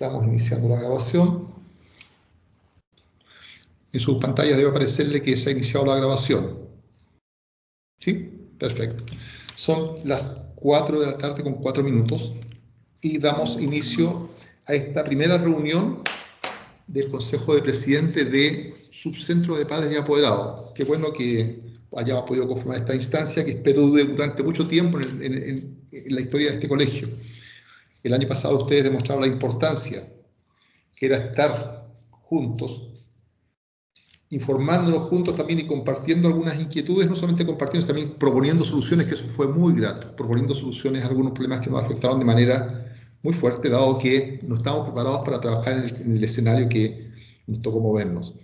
Estamos iniciando la grabación. En sus pantallas debe aparecerle que se ha iniciado la grabación. ¿Sí? Perfecto. Son las 4 de la tarde con 4 minutos y damos inicio a esta primera reunión del Consejo de Presidentes de Subcentro de Padres y Apoderados. Qué bueno que hayamos podido conformar esta instancia que espero dure durante mucho tiempo en la historia de este colegio. El año pasado ustedes demostraron la importancia que era estar juntos, informándonos juntos también y compartiendo algunas inquietudes, no solamente compartiendo, también proponiendo soluciones, que eso fue muy grato, proponiendo soluciones a algunos problemas que nos afectaron de manera muy fuerte, dado que no estamos preparados para trabajar en el escenario que nos tocó movernos.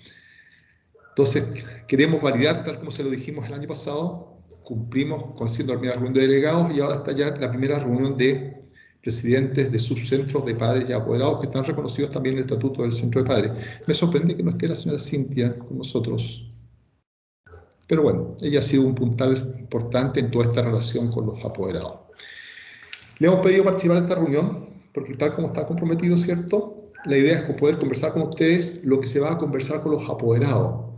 Entonces, queremos validar, tal como se lo dijimos el año pasado, cumplimos con siendo la primera reunión de delegados y ahora está ya la primera reunión de presidentes de subcentros de padres y apoderados que están reconocidos también en el estatuto del centro de padres. Me sorprende que no esté la señora Cintia con nosotros, pero bueno, ella ha sido un puntal importante en toda esta relación con los apoderados. Le hemos pedido participar en esta reunión porque tal como está comprometido, ¿cierto? La idea es poder conversar con ustedes lo que se va a conversar con los apoderados,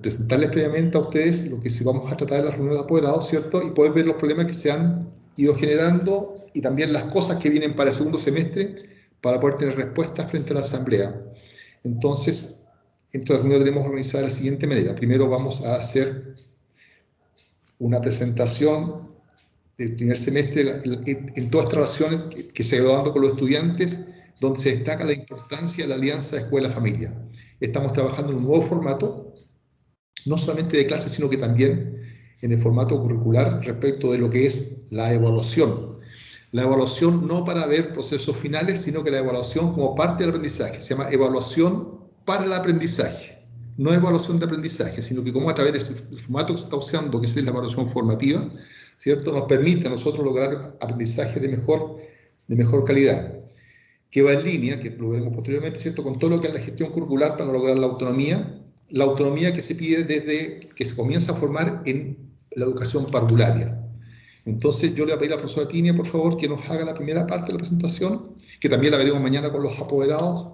presentarles previamente a ustedes lo que vamos a tratar en la reunión de apoderados, ¿cierto? Y poder ver los problemas que se han ido generando y también las cosas que vienen para el segundo semestre para poder tener respuestas frente a la asamblea. Entonces, esta reunión tenemos organizada de la siguiente manera. Primero vamos a hacer una presentación del primer semestre en toda esta relación que se ha ido dando con los estudiantes, donde se destaca la importancia de la alianza escuela-familia. Estamos trabajando en un nuevo formato, no solamente de clases, sino que también en el formato curricular respecto de lo que es la evaluación. La evaluación no para ver procesos finales, sino que la evaluación como parte del aprendizaje. Se llama evaluación para el aprendizaje. No evaluación de aprendizaje, sino que como a través del formato que se está usando, que es la evaluación formativa, ¿cierto?, nos permite a nosotros lograr aprendizaje de mejor calidad, que va en línea, que lo veremos posteriormente, ¿cierto?, con todo lo que es la gestión curricular para lograr la autonomía que se pide desde que se comienza a formar en la educación parvularia. Entonces yo le voy a pedir a la profesora Tinia, por favor, que nos haga la primera parte de la presentación, que también la veremos mañana con los apoderados,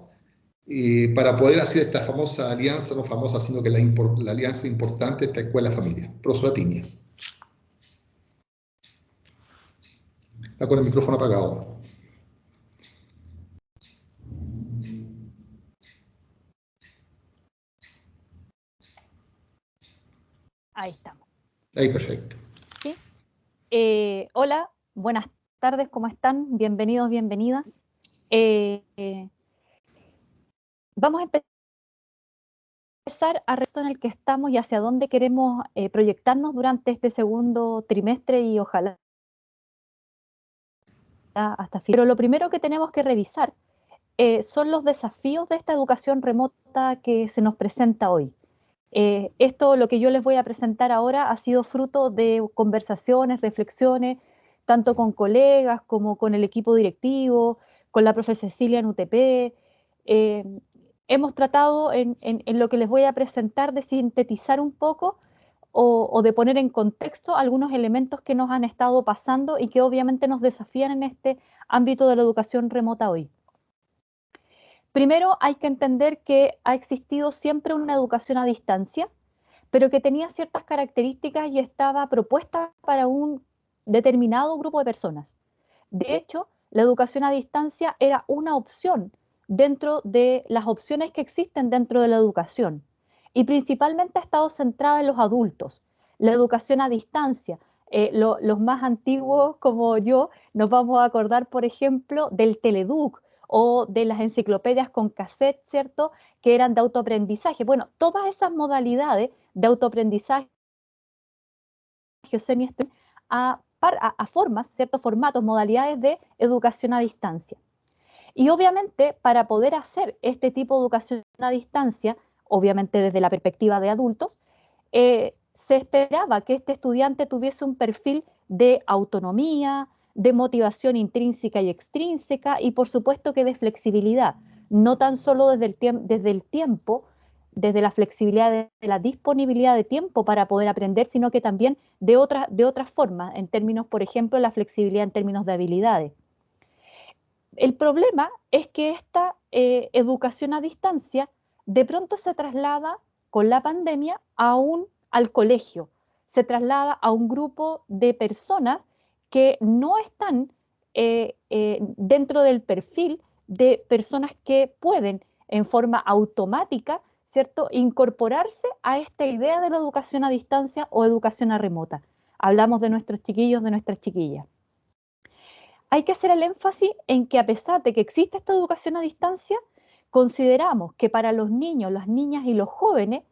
para poder hacer esta famosa alianza, no famosa, sino que la alianza importante de esta escuela-familia. Profesora Tinia. Está con el micrófono apagado. Ahí estamos. Ahí, perfecto. ¿Sí? Hola, buenas tardes, ¿cómo están? Bienvenidos, bienvenidas. Vamos a empezar a resto en el que estamos y hacia dónde queremos proyectarnos durante este segundo trimestre y ojalá hasta fin. Pero lo primero que tenemos que revisar son los desafíos de esta educación remota que se nos presenta hoy. Lo que yo les voy a presentar ahora ha sido fruto de conversaciones, reflexiones, tanto con colegas como con el equipo directivo, con la profe Cecilia en UTP. Hemos tratado en lo que les voy a presentar de sintetizar un poco o de poner en contexto algunos elementos que nos han estado pasando y que obviamente nos desafían en este ámbito de la educación remota hoy. Primero, hay que entender que ha existido siempre una educación a distancia, pero que tenía ciertas características y estaba propuesta para un determinado grupo de personas. De hecho, la educación a distancia era una opción dentro de las opciones que existen dentro de la educación y principalmente ha estado centrada en los adultos. La educación a distancia, los más antiguos como yo nos vamos a acordar, por ejemplo, del Teleduc o de las enciclopedias con cassette, ¿cierto?, que eran de autoaprendizaje. Bueno, todas esas modalidades de autoaprendizaje a formas, ciertos formatos, modalidades de educación a distancia. Y obviamente para poder hacer este tipo de educación a distancia, obviamente desde la perspectiva de adultos, se esperaba que este estudiante tuviese un perfil de autonomía, de motivación intrínseca y extrínseca y por supuesto que de flexibilidad, no tan solo desde el tiempo, desde la flexibilidad de la disponibilidad de tiempo para poder aprender, sino que también de otras formas, en términos, por ejemplo, la flexibilidad en términos de habilidades. El problema es que esta educación a distancia de pronto se traslada con la pandemia al colegio, se traslada a un grupo de personas que no están dentro del perfil de personas que pueden en forma automática, ¿cierto?, incorporarse a esta idea de la educación a distancia o educación a remota. Hablamos de nuestros chiquillos, de nuestras chiquillas. Hay que hacer el énfasis en que a pesar de que existe esta educación a distancia, consideramos que para los niños, las niñas y los jóvenes,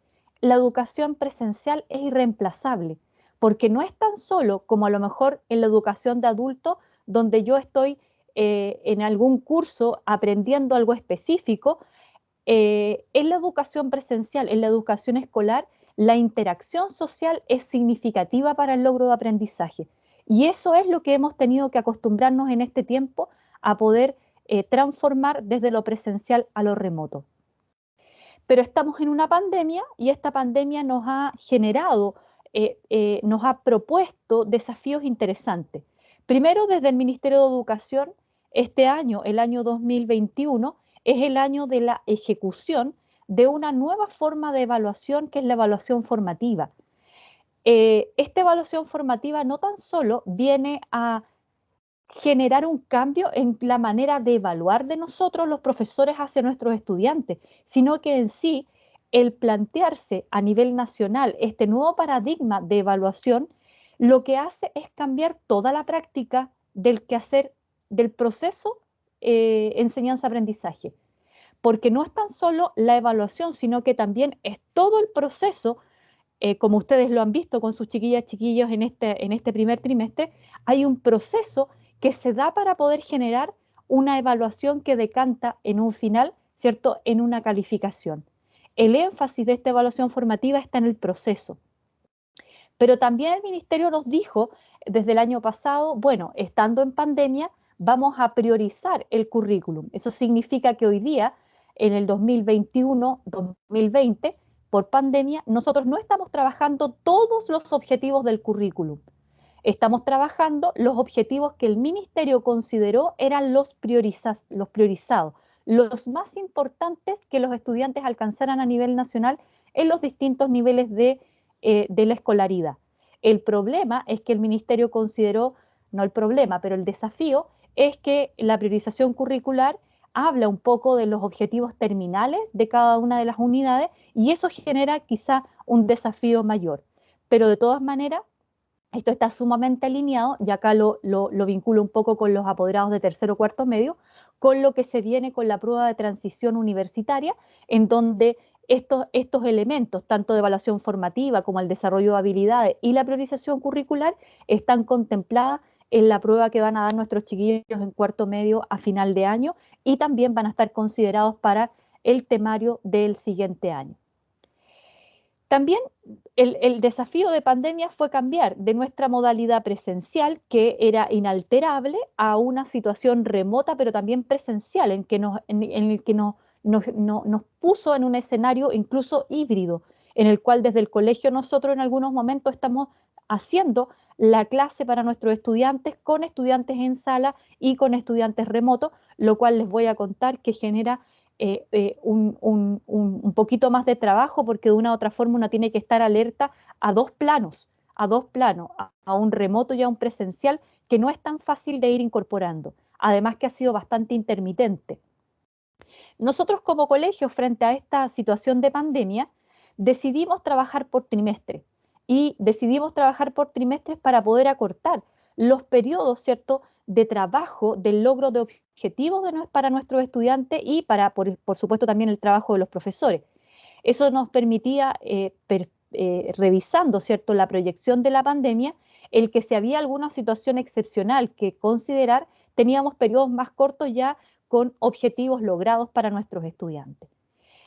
la educación presencial es irreemplazable, porque no es tan solo como a lo mejor en la educación de adultos, donde yo estoy en algún curso aprendiendo algo específico. En la educación presencial, en la educación escolar, la interacción social es significativa para el logro de aprendizaje. Y eso es lo que hemos tenido que acostumbrarnos en este tiempo a poder transformar desde lo presencial a lo remoto. Pero estamos en una pandemia y esta pandemia nos ha generado, nos ha propuesto desafíos interesantes. Primero, desde el Ministerio de Educación, este año, el año 2021, es el año de la ejecución de una nueva forma de evaluación que es la evaluación formativa. Esta evaluación formativa no tan solo viene a generar un cambio en la manera de evaluar de nosotros los profesores hacia nuestros estudiantes, sino que en sí el plantearse a nivel nacional este nuevo paradigma de evaluación, lo que hace es cambiar toda la práctica del quehacer del proceso enseñanza-aprendizaje, porque no es tan solo la evaluación, sino que también es todo el proceso, como ustedes lo han visto con sus chiquillas, chiquillos en este primer trimestre, hay un proceso que se da para poder generar una evaluación que decanta en un final, ¿cierto?, en una calificación. El énfasis de esta evaluación formativa está en el proceso. Pero también el Ministerio nos dijo desde el año pasado, bueno, estando en pandemia, vamos a priorizar el currículum. Eso significa que hoy día, en el 2021-2020, por pandemia, nosotros no estamos trabajando todos los objetivos del currículum. Estamos trabajando los objetivos que el Ministerio consideró eran los priorizados, los más importantes que los estudiantes alcanzaran a nivel nacional en los distintos niveles de la escolaridad. El problema es que el Ministerio consideró, no el problema, pero el desafío es que la priorización curricular habla un poco de los objetivos terminales de cada una de las unidades y eso genera quizá un desafío mayor. Pero de todas maneras, esto está sumamente alineado, y acá lo vinculo un poco con los apoderados de tercero o cuarto medio, con lo que se viene con la prueba de transición universitaria, en donde estos elementos, tanto de evaluación formativa como el desarrollo de habilidades y la priorización curricular, están contempladas en la prueba que van a dar nuestros chiquillos en cuarto medio a final de año y también van a estar considerados para el temario del siguiente año. También el desafío de pandemia fue cambiar de nuestra modalidad presencial, que era inalterable, a una situación remota, pero también presencial, en el que nos puso en un escenario incluso híbrido, en el cual desde el colegio nosotros en algunos momentos estamos haciendo la clase para nuestros estudiantes con estudiantes en sala y con estudiantes remotos, lo cual les voy a contar que genera un poquito más de trabajo, porque de una u otra forma uno tiene que estar alerta a dos planos, a un remoto y a un presencial, que no es tan fácil de ir incorporando, además que ha sido bastante intermitente. Nosotros como colegio, frente a esta situación de pandemia, decidimos trabajar por trimestre y decidimos trabajar por trimestres para poder acortar los periodos, ¿cierto?, de trabajo, del logro de objetivos para nuestros estudiantes y para, por supuesto, también el trabajo de los profesores. Eso nos permitía, revisando, ¿cierto?, la proyección de la pandemia, el que si había alguna situación excepcional que considerar, teníamos periodos más cortos ya con objetivos logrados para nuestros estudiantes.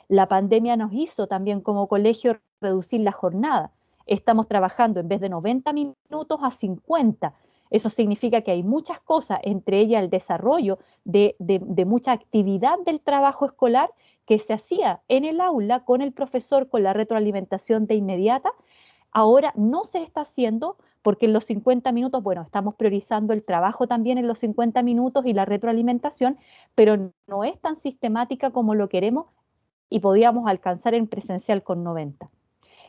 La pandemia nos hizo también como colegio reducir la jornada. Estamos trabajando en vez de 90 minutos a 50. Eso significa que hay muchas cosas, entre ellas el desarrollo de mucha actividad del trabajo escolar que se hacía en el aula con el profesor, con la retroalimentación de inmediata. Ahora no se está haciendo porque en los 50 minutos, bueno, estamos priorizando el trabajo también en los 50 minutos y la retroalimentación, pero no es tan sistemática como lo queremos y podíamos alcanzar en presencial con 90.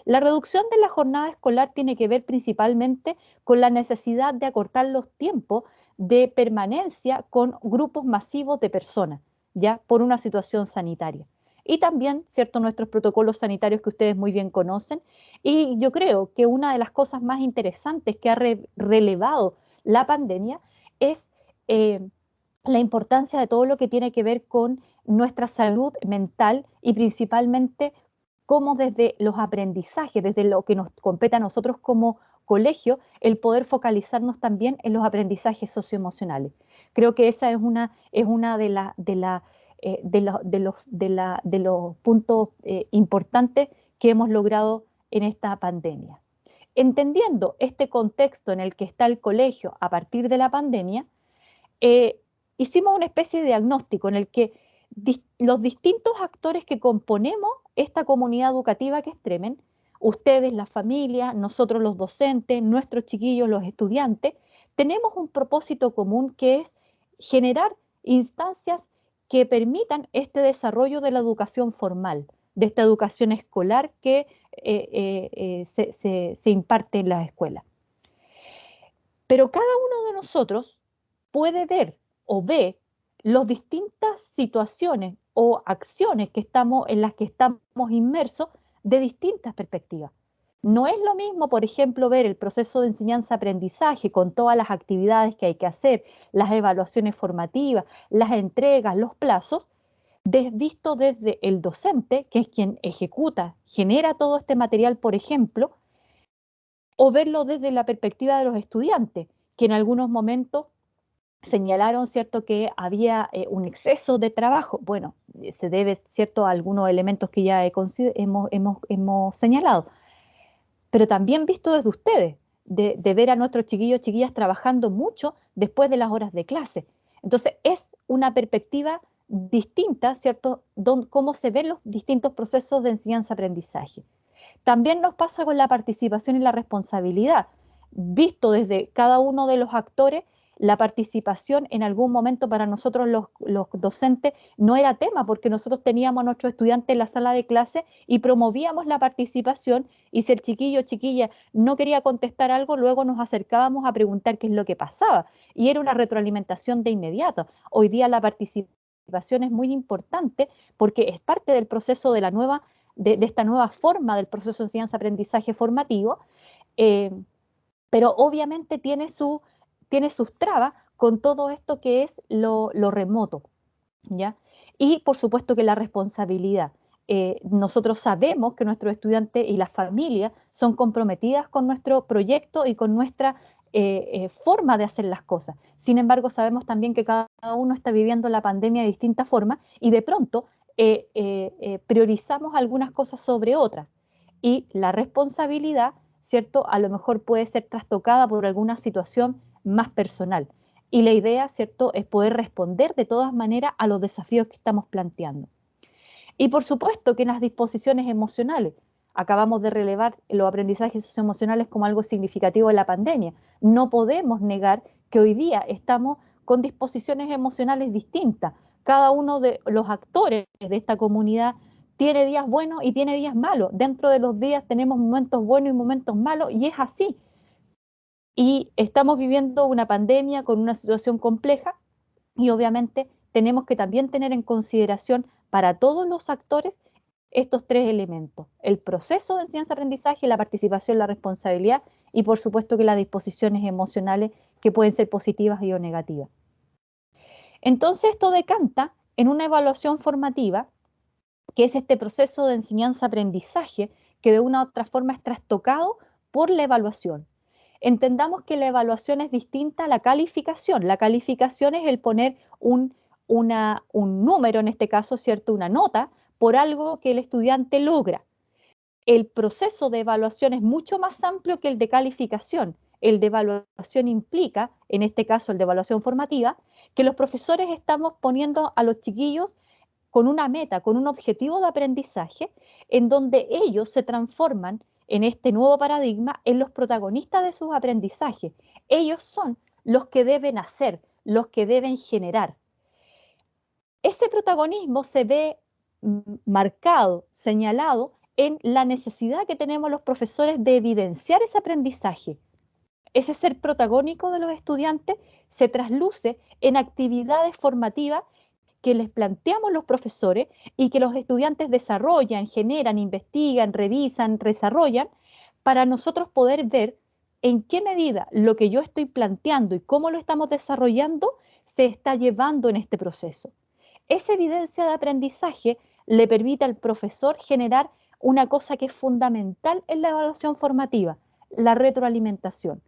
La reducción de la jornada escolar tiene que ver principalmente con la necesidad de acortar los tiempos de permanencia con grupos masivos de personas, ya por una situación sanitaria. Y también, ¿cierto?, nuestros protocolos sanitarios que ustedes muy bien conocen. Y yo creo que una de las cosas más interesantes que ha relevado la pandemia es la importancia de todo lo que tiene que ver con nuestra salud mental y principalmente cómo desde los aprendizajes, desde lo que nos compete a nosotros como colegio, el poder focalizarnos también en los aprendizajes socioemocionales. Creo que esa es una de los puntos importantes que hemos logrado en esta pandemia. Entendiendo este contexto en el que está el colegio a partir de la pandemia, eh, hicimos una especie de diagnóstico en el que los distintos actores que componemos esta comunidad educativa que es Tremen, ustedes, la familia, nosotros los docentes, nuestros chiquillos, los estudiantes, tenemos un propósito común que es generar instancias que permitan este desarrollo de la educación formal, de esta educación escolar que se imparte en las escuelas. Pero cada uno de nosotros puede ver o ve las distintas situaciones o acciones en las que estamos inmersos de distintas perspectivas. No es lo mismo, por ejemplo, ver el proceso de enseñanza-aprendizaje con todas las actividades que hay que hacer, las evaluaciones formativas, las entregas, los plazos, visto desde el docente, que es quien ejecuta, genera todo este material, por ejemplo, o verlo desde la perspectiva de los estudiantes, que en algunos momentos señalaron, ¿cierto?, que había un exceso de trabajo. Bueno, se debe, ¿cierto?, a algunos elementos que ya hemos señalado, pero también visto desde ustedes, de ver a nuestros chiquillos, chiquillas trabajando mucho después de las horas de clase. Entonces, es una perspectiva distinta, ¿cierto?, cómo se ven los distintos procesos de enseñanza-aprendizaje. También nos pasa con la participación y la responsabilidad. Visto desde cada uno de los actores, la participación en algún momento para nosotros los docentes no era tema porque nosotros teníamos a nuestros estudiantes en la sala de clase y promovíamos la participación y si el chiquillo o chiquilla no quería contestar algo, luego nos acercábamos a preguntar qué es lo que pasaba y era una retroalimentación de inmediato. Hoy día la participación es muy importante porque es parte del proceso de esta nueva forma del proceso de enseñanza-aprendizaje formativo, pero obviamente tiene sus trabas con todo esto que es lo remoto, ¿ya? Y por supuesto que la responsabilidad. Nosotros sabemos que nuestros estudiantes y las familias son comprometidas con nuestro proyecto y con nuestra forma de hacer las cosas. Sin embargo, sabemos también que cada uno está viviendo la pandemia de distinta forma y de pronto priorizamos algunas cosas sobre otras. Y la responsabilidad, ¿cierto?, a lo mejor puede ser trastocada por alguna situación más personal. Y la idea, ¿cierto?, es poder responder de todas maneras a los desafíos que estamos planteando. Y por supuesto que en las disposiciones emocionales, acabamos de relevar los aprendizajes socioemocionales como algo significativo de la pandemia. No podemos negar que hoy día estamos con disposiciones emocionales distintas. Cada uno de los actores de esta comunidad tiene días buenos y tiene días malos. Dentro de los días tenemos momentos buenos y momentos malos y es así. Y estamos viviendo una pandemia con una situación compleja y obviamente tenemos que también tener en consideración para todos los actores estos tres elementos: el proceso de enseñanza-aprendizaje, la participación, la responsabilidad y por supuesto que las disposiciones emocionales que pueden ser positivas y o negativas. Entonces esto decanta en una evaluación formativa, que es este proceso de enseñanza-aprendizaje que de una u otra forma es trastocado por la evaluación. Entendamos que la evaluación es distinta a la calificación. La calificación es el poner un número, en este caso, ¿cierto?, una nota, por algo que el estudiante logra. El proceso de evaluación es mucho más amplio que el de calificación. El de evaluación implica, en este caso el de evaluación formativa, que los profesores estamos poniendo a los chiquillos con una meta, con un objetivo de aprendizaje, en donde ellos se transforman en este nuevo paradigma en los protagonistas de sus aprendizajes. Ellos son los que deben hacer, los que deben generar. Ese protagonismo se ve marcado, señalado en la necesidad que tenemos los profesores de evidenciar ese aprendizaje. Ese ser protagónico de los estudiantes se trasluce en actividades formativas que les planteamos los profesores y que los estudiantes desarrollan, generan, investigan, revisan, desarrollan, para nosotros poder ver en qué medida lo que yo estoy planteando y cómo lo estamos desarrollando se está llevando en este proceso. Esa evidencia de aprendizaje le permite al profesor generar una cosa que es fundamental en la evaluación formativa, la retroalimentación.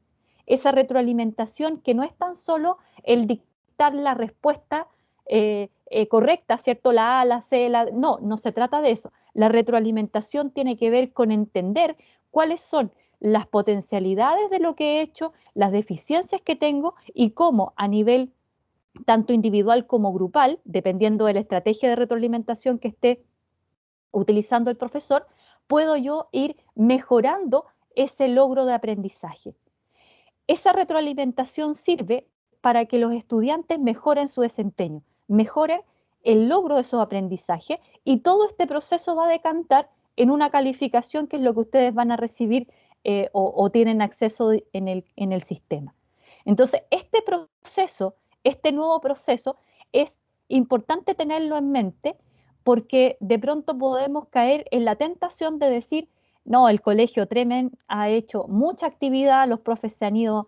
Esa retroalimentación que no es tan solo el dictar la respuesta correcta, ¿cierto? La A, la C, no se trata de eso. La retroalimentación tiene que ver con entender cuáles son las potencialidades de lo que he hecho, las deficiencias que tengo y cómo a nivel tanto individual como grupal, dependiendo de la estrategia de retroalimentación que esté utilizando el profesor, puedo yo ir mejorando ese logro de aprendizaje. Esa retroalimentación sirve para que los estudiantes mejoren su desempeño, mejoren el logro de esos aprendizajes y todo este proceso va a decantar en una calificación que es lo que ustedes van a recibir o tienen acceso en el sistema. Entonces, este nuevo proceso es importante tenerlo en mente porque de pronto podemos caer en la tentación de decir, no, el colegio Tremen ha hecho mucha actividad, los profes se han ido,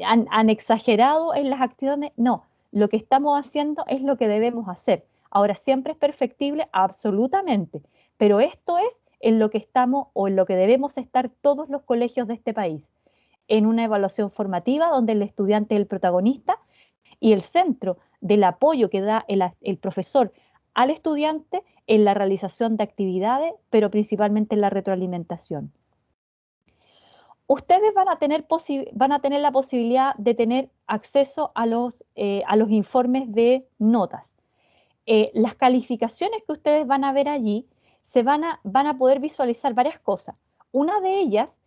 han exagerado en las actividades. No, lo que estamos haciendo es lo que debemos hacer. Ahora, ¿siempre es perfectible? Absolutamente. Pero esto es en lo que estamos o en lo que debemos estar todos los colegios de este país, en una evaluación formativa donde el estudiante es el protagonista y el centro del apoyo que da el profesor al estudiante en la realización de actividades, pero principalmente en la retroalimentación. Ustedes van a tener la posibilidad de tener acceso a los informes de notas. Las calificaciones que ustedes van a ver allí van a poder visualizar varias cosas. Una de ellas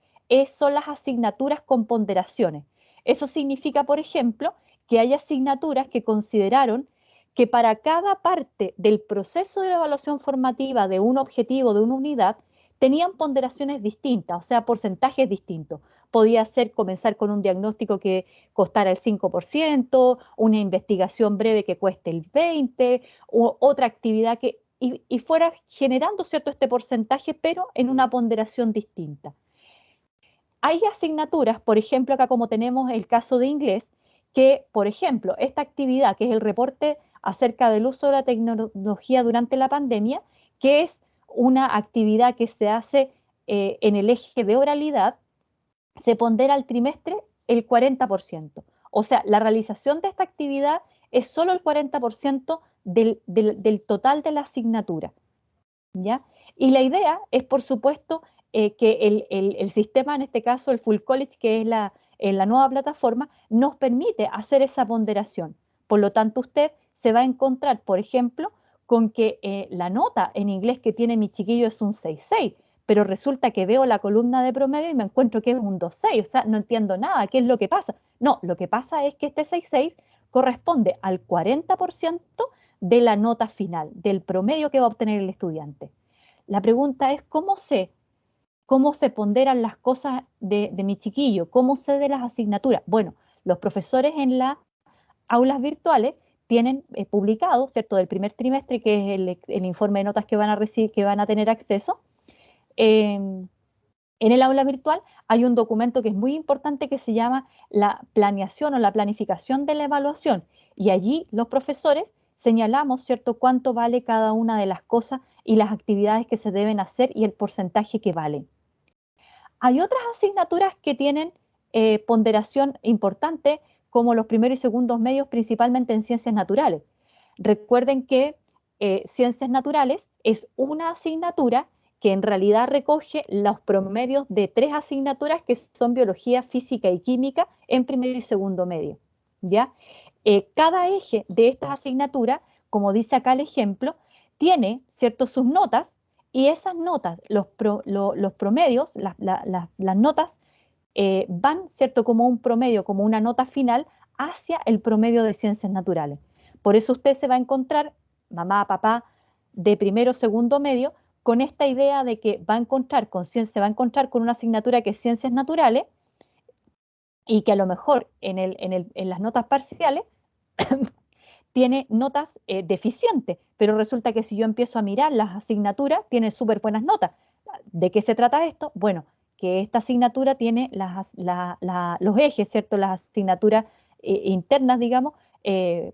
son las asignaturas con ponderaciones. Eso significa, por ejemplo, que hay asignaturas que consideraron que para cada parte del proceso de evaluación formativa de un objetivo, de una unidad, tenían ponderaciones distintas, o sea, porcentajes distintos. Podía ser comenzar con un diagnóstico que costara el 5%, una investigación breve que cueste el 20%, u otra actividad y fuera generando, ¿cierto?, este porcentaje, pero en una ponderación distinta. Hay asignaturas, por ejemplo, acá como tenemos el caso de inglés, que, por ejemplo, esta actividad, que es el reporte acerca del uso de la tecnología durante la pandemia, que es una actividad que se hace en el eje de oralidad, se pondera al trimestre el 40%. O sea, la realización de esta actividad es solo el 40% del total de la asignatura, ¿ya? Y la idea es, por supuesto, que el sistema, en este caso el Full College, que es la nueva plataforma, nos permite hacer esa ponderación. Por lo tanto, usted se va a encontrar, por ejemplo, con que la nota en inglés que tiene mi chiquillo es un 6,6, pero resulta que veo la columna de promedio y me encuentro que es un 2,6, o sea, no entiendo nada, ¿qué es lo que pasa? No, lo que pasa es que este 6,6 corresponde al 40% de la nota final, del promedio que va a obtener el estudiante. La pregunta es, ¿cómo se ponderan las cosas de mi chiquillo? ¿Cómo sé de las asignaturas? Bueno, los profesores en las aulas virtuales tienen publicado, ¿cierto?, del primer trimestre, que es el informe de notas que van a recibir, que van a tener acceso. En el aula virtual hay un documento que es muy importante que se llama la planeación o la planificación de la evaluación. Y allí los profesores señalamos, ¿cierto?, cuánto vale cada una de las cosas y las actividades que se deben hacer y el porcentaje que valen. Hay otras asignaturas que tienen ponderación importante, como los primeros y segundos medios, principalmente en ciencias naturales. Recuerden que ciencias naturales es una asignatura que en realidad recoge los promedios de 3 asignaturas que son biología, física y química en primero y segundo medio, ¿ya? Cada eje de estas asignaturas, como dice acá el ejemplo, tiene, ¿cierto?, sus notas Y esas notas, los promedios, las notas van, ¿cierto?, como un promedio, como una nota final hacia el promedio de ciencias naturales. Por eso usted se va a encontrar, mamá, papá, de primero, segundo medio, con esta idea de que va a encontrar se va a encontrar con una asignatura que es ciencias naturales y que a lo mejor en las notas parciales tiene notas deficientes, pero resulta que si yo empiezo a mirar las asignaturas, tiene súper buenas notas. ¿De qué se trata esto? Bueno, que esta asignatura tiene los ejes, ¿cierto? Las asignaturas internas, digamos,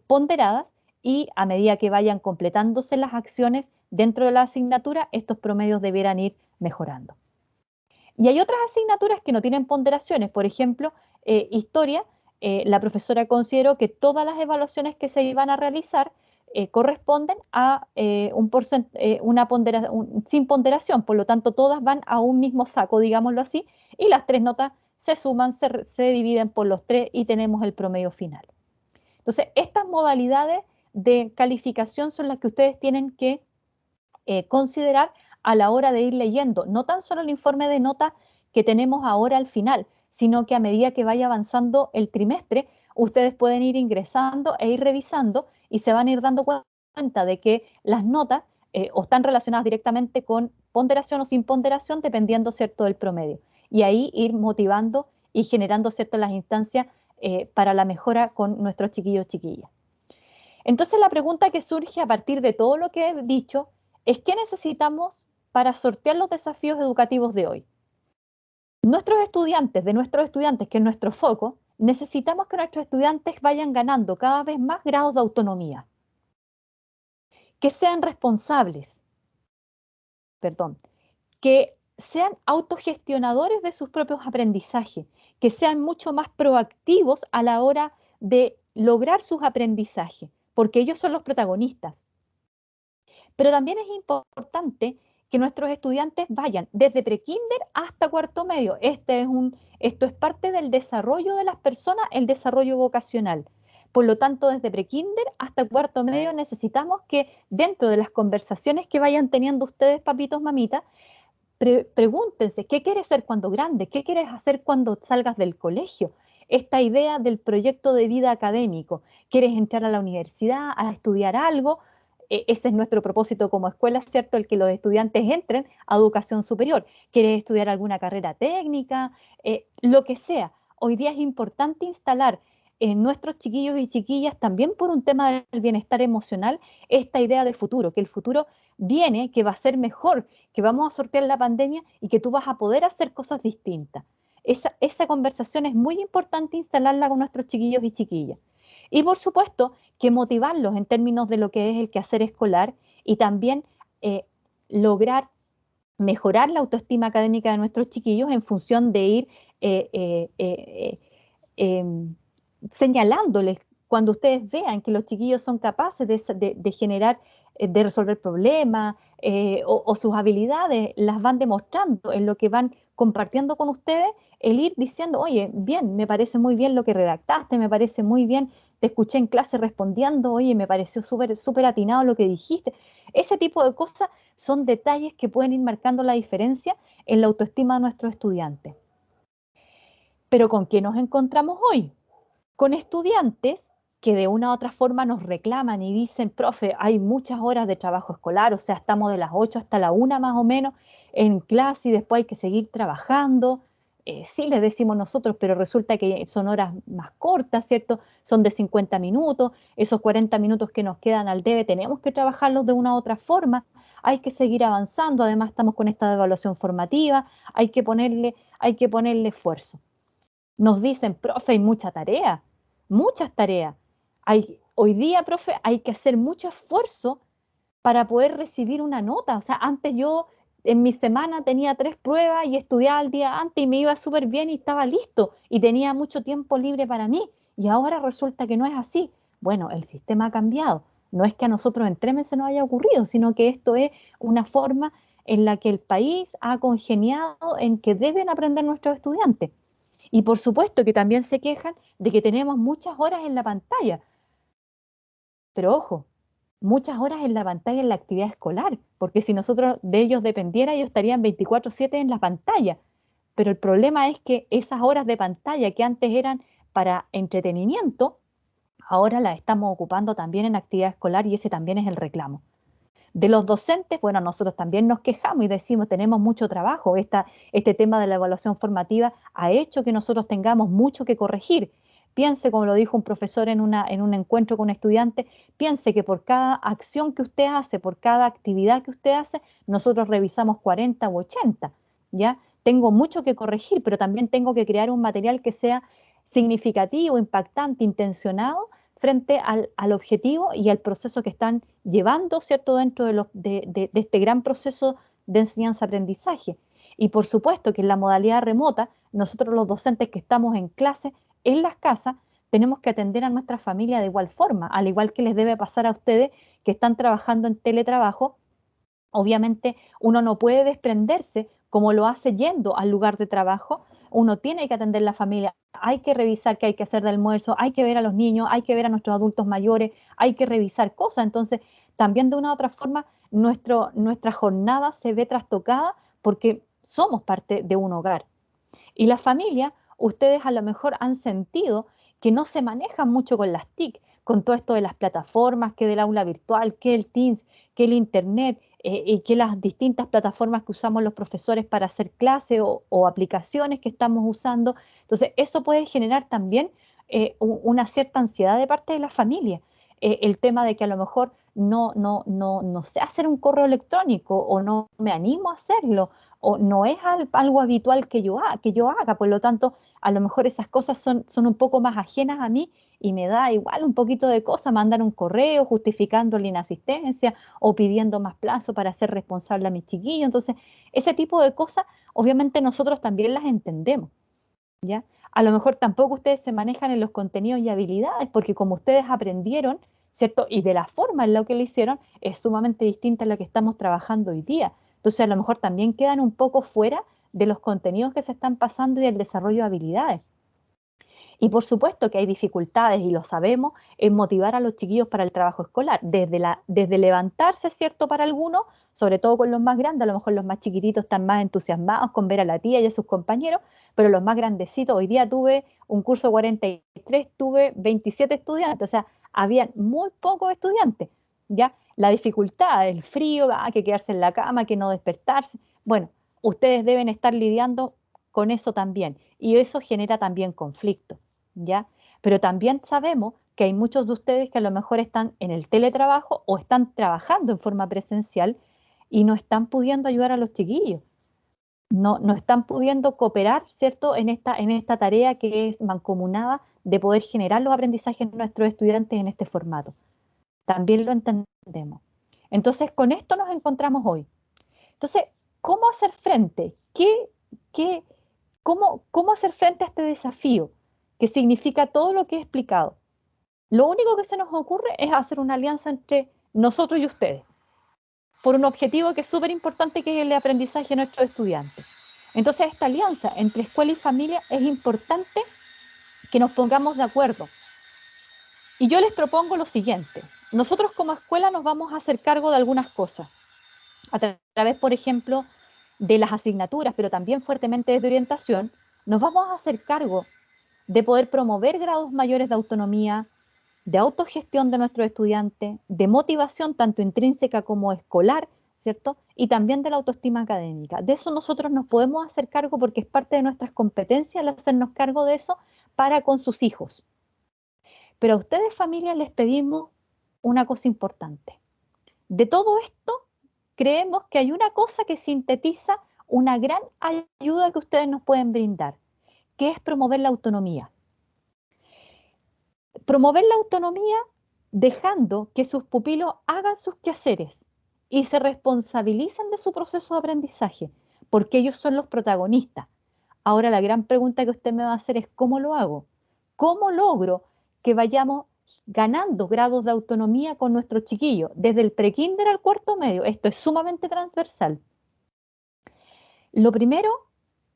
ponderadas, y a medida que vayan completándose las acciones dentro de la asignatura, estos promedios debieran ir mejorando. Y hay otras asignaturas que no tienen ponderaciones, por ejemplo, historia. La profesora consideró que todas las evaluaciones que se iban a realizar corresponden a sin ponderación, por lo tanto todas van a un mismo saco, digámoslo así, y las tres notas se suman, se dividen por los tres y tenemos el promedio final. Entonces, estas modalidades de calificación son las que ustedes tienen que considerar a la hora de ir leyendo, no tan solo el informe de notas que tenemos ahora al final, sino que a medida que vaya avanzando el trimestre, ustedes pueden ir ingresando e ir revisando y se van a ir dando cuenta de que las notas o están relacionadas directamente con ponderación o sin ponderación, dependiendo, ¿cierto?, del promedio. Y ahí ir motivando y generando, ¿cierto?, las instancias para la mejora con nuestros chiquillos y chiquillas. Entonces la pregunta que surge a partir de todo lo que he dicho es: ¿qué necesitamos para sortear los desafíos educativos de hoy? De nuestros estudiantes, que es nuestro foco, necesitamos que nuestros estudiantes vayan ganando cada vez más grados de autonomía, que sean responsables, que sean autogestionadores de sus propios aprendizajes, que sean mucho más proactivos a la hora de lograr sus aprendizajes, porque ellos son los protagonistas. Pero también es importante que nuestros estudiantes vayan desde prekinder hasta cuarto medio. Esto es parte del desarrollo de las personas, el desarrollo vocacional. Por lo tanto, desde prekinder hasta cuarto medio necesitamos que dentro de las conversaciones que vayan teniendo ustedes, papitos, mamitas, pregúntense: ¿qué quieres ser cuando grande? ¿Qué quieres hacer cuando salgas del colegio? Esta idea del proyecto de vida académico. ¿Quieres entrar a la universidad, a estudiar algo? Ese es nuestro propósito como escuela, ¿cierto? El que los estudiantes entren a educación superior. ¿Quieres estudiar alguna carrera técnica? Lo que sea. Hoy día es importante instalar en nuestros chiquillos y chiquillas, también por un tema del bienestar emocional, esta idea de futuro, que el futuro viene, que va a ser mejor, que vamos a sortear la pandemia y que tú vas a poder hacer cosas distintas. Esa conversación es muy importante instalarla con nuestros chiquillos y chiquillas. Y por supuesto que motivarlos en términos de lo que es el quehacer escolar y también lograr mejorar la autoestima académica de nuestros chiquillos en función de ir eh, eh, eh, em, señalándoles cuando ustedes vean que los chiquillos son capaces de generar, de resolver problemas o sus habilidades las van demostrando en lo que van compartiendo con ustedes, el ir diciendo: oye, bien, me parece muy bien lo que redactaste, me parece muy bien, te escuché en clase respondiendo, oye, me pareció súper atinado lo que dijiste. Ese tipo de cosas son detalles que pueden ir marcando la diferencia en la autoestima de nuestros estudiantes. Pero ¿con qué nos encontramos hoy? Con estudiantes que de una u otra forma nos reclaman y dicen: profe, hay muchas horas de trabajo escolar, o sea, estamos de las 8 hasta la 1 más o menos en clase y después hay que seguir trabajando. Sí, les decimos nosotros, pero resulta que son horas más cortas, ¿cierto? Son de 50 minutos, esos 40 minutos que nos quedan al debe tenemos que trabajarlos de una u otra forma, hay que seguir avanzando, además estamos con esta evaluación formativa, hay que ponerle esfuerzo. Nos dicen: profe, hay muchas tareas. Hoy día, profe, hay que hacer mucho esfuerzo para poder recibir una nota. O sea, antes yo en mi semana tenía 3 pruebas y estudiaba el día antes y me iba súper bien y estaba listo y tenía mucho tiempo libre para mí. Y ahora resulta que no es así. Bueno, el sistema ha cambiado. No es que a nosotros en 3 meses nos haya ocurrido, sino que esto es una forma en la que el país ha congeniado en que deben aprender nuestros estudiantes. Y por supuesto que también se quejan de que tenemos muchas horas en la pantalla. Pero ojo, muchas horas en la pantalla en la actividad escolar, porque si nosotros de ellos dependiera, ellos estarían 24/7 en la pantalla. Pero el problema es que esas horas de pantalla que antes eran para entretenimiento, ahora las estamos ocupando también en actividad escolar y ese también es el reclamo. De los docentes, bueno, nosotros también nos quejamos y decimos, tenemos mucho trabajo. Este tema de la evaluación formativa ha hecho que nosotros tengamos mucho que corregir. Piense, como lo dijo un profesor en un encuentro con un estudiante, piense que por cada acción que usted hace, por cada actividad que usted hace, nosotros revisamos 40 u 80, ¿ya? Tengo mucho que corregir, pero también tengo que crear un material que sea significativo, impactante, intencionado frente al objetivo y al proceso que están llevando, ¿cierto?, dentro de este gran proceso de enseñanza-aprendizaje. Y por supuesto que en la modalidad remota, nosotros los docentes que estamos en clase, en las casas, tenemos que atender a nuestra familia de igual forma, al igual que les debe pasar a ustedes que están trabajando en teletrabajo. Obviamente uno no puede desprenderse como lo hace yendo al lugar de trabajo, uno tiene que atender la familia, hay que revisar qué hay que hacer de almuerzo, hay que ver a los niños, hay que ver a nuestros adultos mayores, hay que revisar cosas. Entonces, también de una u otra forma, nuestra jornada se ve trastocada porque somos parte de un hogar. Y la familia, ustedes a lo mejor han sentido que no se manejan mucho con las TIC, con todo esto de las plataformas, que del aula virtual, que el Teams, que el Internet, y que las distintas plataformas que usamos los profesores para hacer clases o aplicaciones que estamos usando. Entonces, eso puede generar también una cierta ansiedad de parte de la familia. El tema de que a lo mejor no sé hacer un correo electrónico o no me animo a hacerlo o no es algo habitual que yo haga, por lo tanto, a lo mejor esas cosas son un poco más ajenas a mí y me da igual un poquito de cosa mandar un correo justificando la inasistencia o pidiendo más plazo para ser responsable a mis chiquillos. Entonces, ese tipo de cosas, obviamente nosotros también las entendemos, ¿ya? A lo mejor tampoco ustedes se manejan en los contenidos y habilidades, porque como ustedes aprendieron, ¿cierto? Y de la forma en la que lo hicieron, es sumamente distinta a la que estamos trabajando hoy día. Entonces, a lo mejor también quedan un poco fuera de los contenidos que se están pasando y del desarrollo de habilidades. Y por supuesto que hay dificultades, y lo sabemos, en motivar a los chiquillos para el trabajo escolar, desde levantarse, ¿cierto? Para algunos, sobre todo con los más grandes, a lo mejor los más chiquititos están más entusiasmados con ver a la tía y a sus compañeros, pero los más grandecitos, hoy día tuve un curso de 43, tuve 27 estudiantes, o sea, habían muy pocos estudiantes, ¿ya? La dificultad, el frío, que quedarse en la cama, que no despertarse, bueno, ustedes deben estar lidiando con eso también, y eso genera también conflicto. ¿Ya? Pero también sabemos que hay muchos de ustedes que a lo mejor están en el teletrabajo o están trabajando en forma presencial y no están pudiendo ayudar a los chiquillos, no están pudiendo cooperar, ¿cierto?, en esta tarea que es mancomunada de poder generar los aprendizajes de nuestros estudiantes en este formato. También lo entendemos. Entonces, con esto nos encontramos hoy. Entonces, ¿cómo hacer frente? Qué, cómo hacer frente a este desafío que significa todo lo que he explicado? Lo único que se nos ocurre es hacer una alianza entre nosotros y ustedes, por un objetivo que es súper importante, que es el aprendizaje de nuestros estudiantes. Entonces, esta alianza entre escuela y familia es importante que nos pongamos de acuerdo. Y yo les propongo lo siguiente. Nosotros como escuela nos vamos a hacer cargo de algunas cosas, a través, por ejemplo, de las asignaturas, pero también fuertemente desde orientación, nos vamos a hacer cargo de poder promover grados mayores de autonomía, de autogestión de nuestros estudiantes, de motivación tanto intrínseca como escolar, ¿cierto? Y también de la autoestima académica. De eso nosotros nos podemos hacer cargo porque es parte de nuestras competencias el hacernos cargo de eso para con sus hijos. Pero a ustedes, familias, les pedimos una cosa importante. De todo esto, creemos que hay una cosa que sintetiza una gran ayuda que ustedes nos pueden brindar, que es promover la autonomía. Promover la autonomía dejando que sus pupilos hagan sus quehaceres y se responsabilicen de su proceso de aprendizaje, porque ellos son los protagonistas. Ahora la gran pregunta que usted me va a hacer es ¿cómo lo hago? ¿Cómo logro que vayamos ganando grados de autonomía con nuestros chiquillos, desde el prekinder al cuarto medio? Esto es sumamente transversal. Lo primero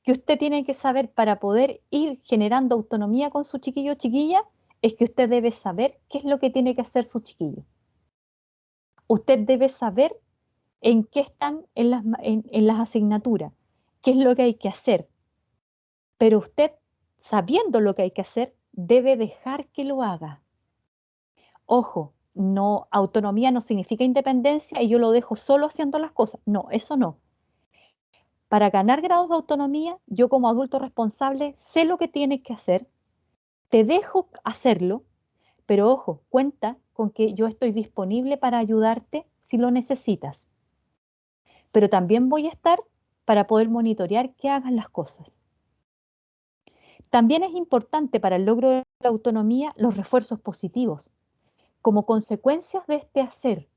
que usted tiene que saber para poder ir generando autonomía con su chiquillo o chiquilla es que usted debe saber qué es lo que tiene que hacer su chiquillo. Usted debe saber en qué están en las asignaturas, qué es lo que hay que hacer. Pero usted, sabiendo lo que hay que hacer, debe dejar que lo haga. Ojo, no, autonomía no significa independencia y yo lo dejo solo haciendo las cosas. No, eso no. Para ganar grados de autonomía, yo como adulto responsable sé lo que tienes que hacer, te dejo hacerlo, pero ojo, cuenta con que yo estoy disponible para ayudarte si lo necesitas. Pero también voy a estar para poder monitorear que hagan las cosas. También es importante para el logro de la autonomía los refuerzos positivos. Como consecuencias de este hacer,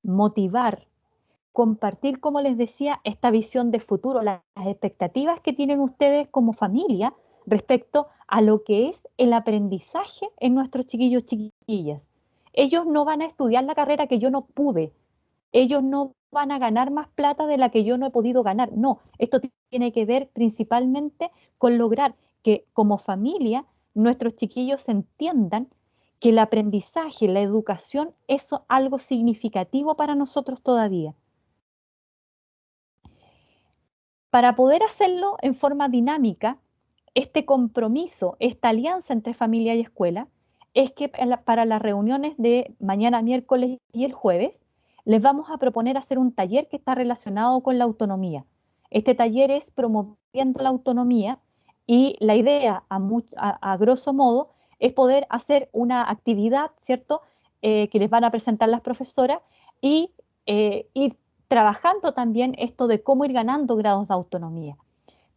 motivar, compartir, como les decía, esta visión de futuro, las expectativas que tienen ustedes como familia respecto a lo que es el aprendizaje en nuestros chiquillos, chiquillas. Ellos no van a estudiar la carrera que yo no pude. Ellos no van a ganar más plata de la que yo no he podido ganar. No, esto tiene que ver principalmente con lograr que como familia nuestros chiquillos entiendan que el aprendizaje, la educación es algo significativo para nosotros todavía. Para poder hacerlo en forma dinámica, este compromiso, esta alianza entre familia y escuela, es que para las reuniones de mañana, miércoles y el jueves, les vamos a proponer hacer un taller que está relacionado con la autonomía. Este taller es promoviendo la autonomía y la idea, a grosso modo, es poder hacer una actividad, ¿cierto?, que les van a presentar las profesoras y ir trabajando también esto de cómo ir ganando grados de autonomía.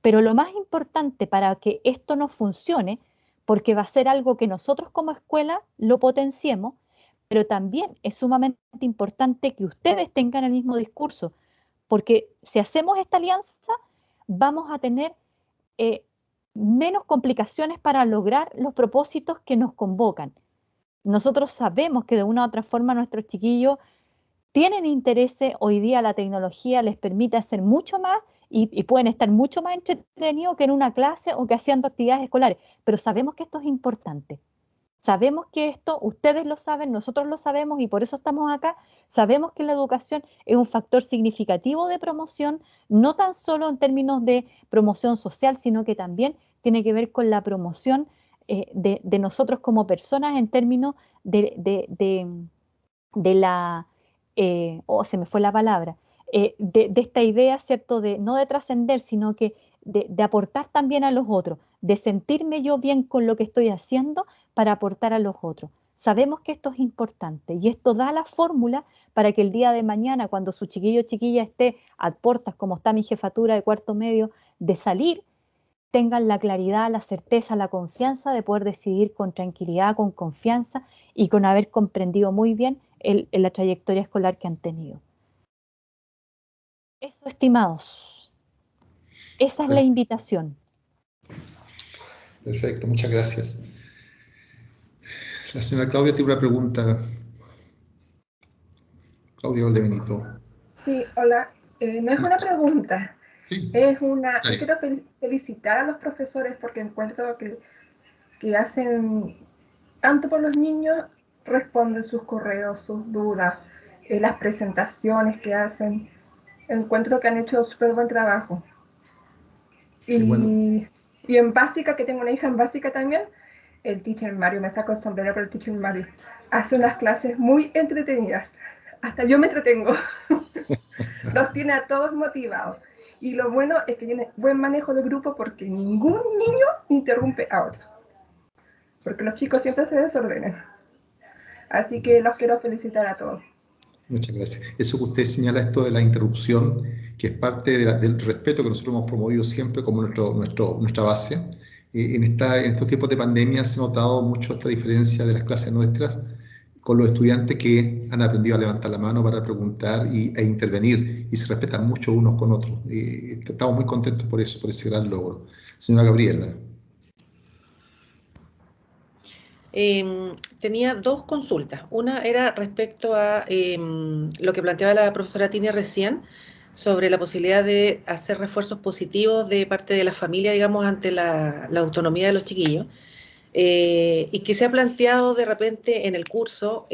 Pero lo más importante para que esto no funcione, porque va a ser algo que nosotros como escuela lo potenciemos, pero también es sumamente importante que ustedes tengan el mismo discurso, porque si hacemos esta alianza, vamos a tener menos complicaciones para lograr los propósitos que nos convocan. Nosotros sabemos que de una u otra forma nuestros chiquillos tienen interés, hoy día la tecnología les permite hacer mucho más y pueden estar mucho más entretenidos que en una clase o que haciendo actividades escolares, pero sabemos que esto es importante. Sabemos que esto, ustedes lo saben, nosotros lo sabemos y por eso estamos acá. Sabemos que la educación es un factor significativo de promoción, no tan solo en términos de promoción social, sino que también tiene que ver con la promoción de nosotros como personas en términos de la, se me fue la palabra, de esta idea, ¿cierto? No de trascender, sino que de aportar también a los otros, de sentirme yo bien con lo que estoy haciendo para aportar a los otros. Sabemos que esto es importante y esto da la fórmula para que el día de mañana, cuando su chiquillo o chiquilla esté a puertas, como está mi jefatura de cuarto medio, de salir, tengan la claridad, la certeza, la confianza de poder decidir con tranquilidad, con confianza y con haber comprendido muy bien la trayectoria escolar que han tenido. Eso, estimados, esa es la invitación. Perfecto, muchas gracias. La señora Claudia tiene una pregunta. Claudia Valdebenito. Sí, hola. No es una pregunta, Sí. es una... Yo quiero felicitar a los profesores porque encuentro que hacen tanto por los niños, responden sus correos, sus dudas, las presentaciones que hacen. Encuentro que han hecho súper buen trabajo. Y en básica, que tengo una hija en básica también, el teacher Mario, me saco el sombrero por el teacher Mario, hace unas clases muy entretenidas. Hasta yo me entretengo. Los tiene a todos motivados. Y lo bueno es que tiene buen manejo del grupo porque ningún niño interrumpe a otro. Porque los chicos siempre se desordenan. Así que los quiero felicitar a todos. Muchas gracias. Eso que usted señala, esto de la interrupción, que es parte del respeto que nosotros hemos promovido siempre como nuestra base. En estos tiempos de pandemia se ha notado mucho esta diferencia de las clases nuestras con los estudiantes que han aprendido a levantar la mano para preguntar e intervenir y se respetan mucho unos con otros. Estamos muy contentos por eso, por ese gran logro. Señora Gabriela. Tenía dos consultas. Una era respecto a lo que planteaba la profesora Tini recién sobre la posibilidad de hacer refuerzos positivos de parte de la familia, digamos, ante la autonomía de los chiquillos. y que se ha planteado de repente en el curso,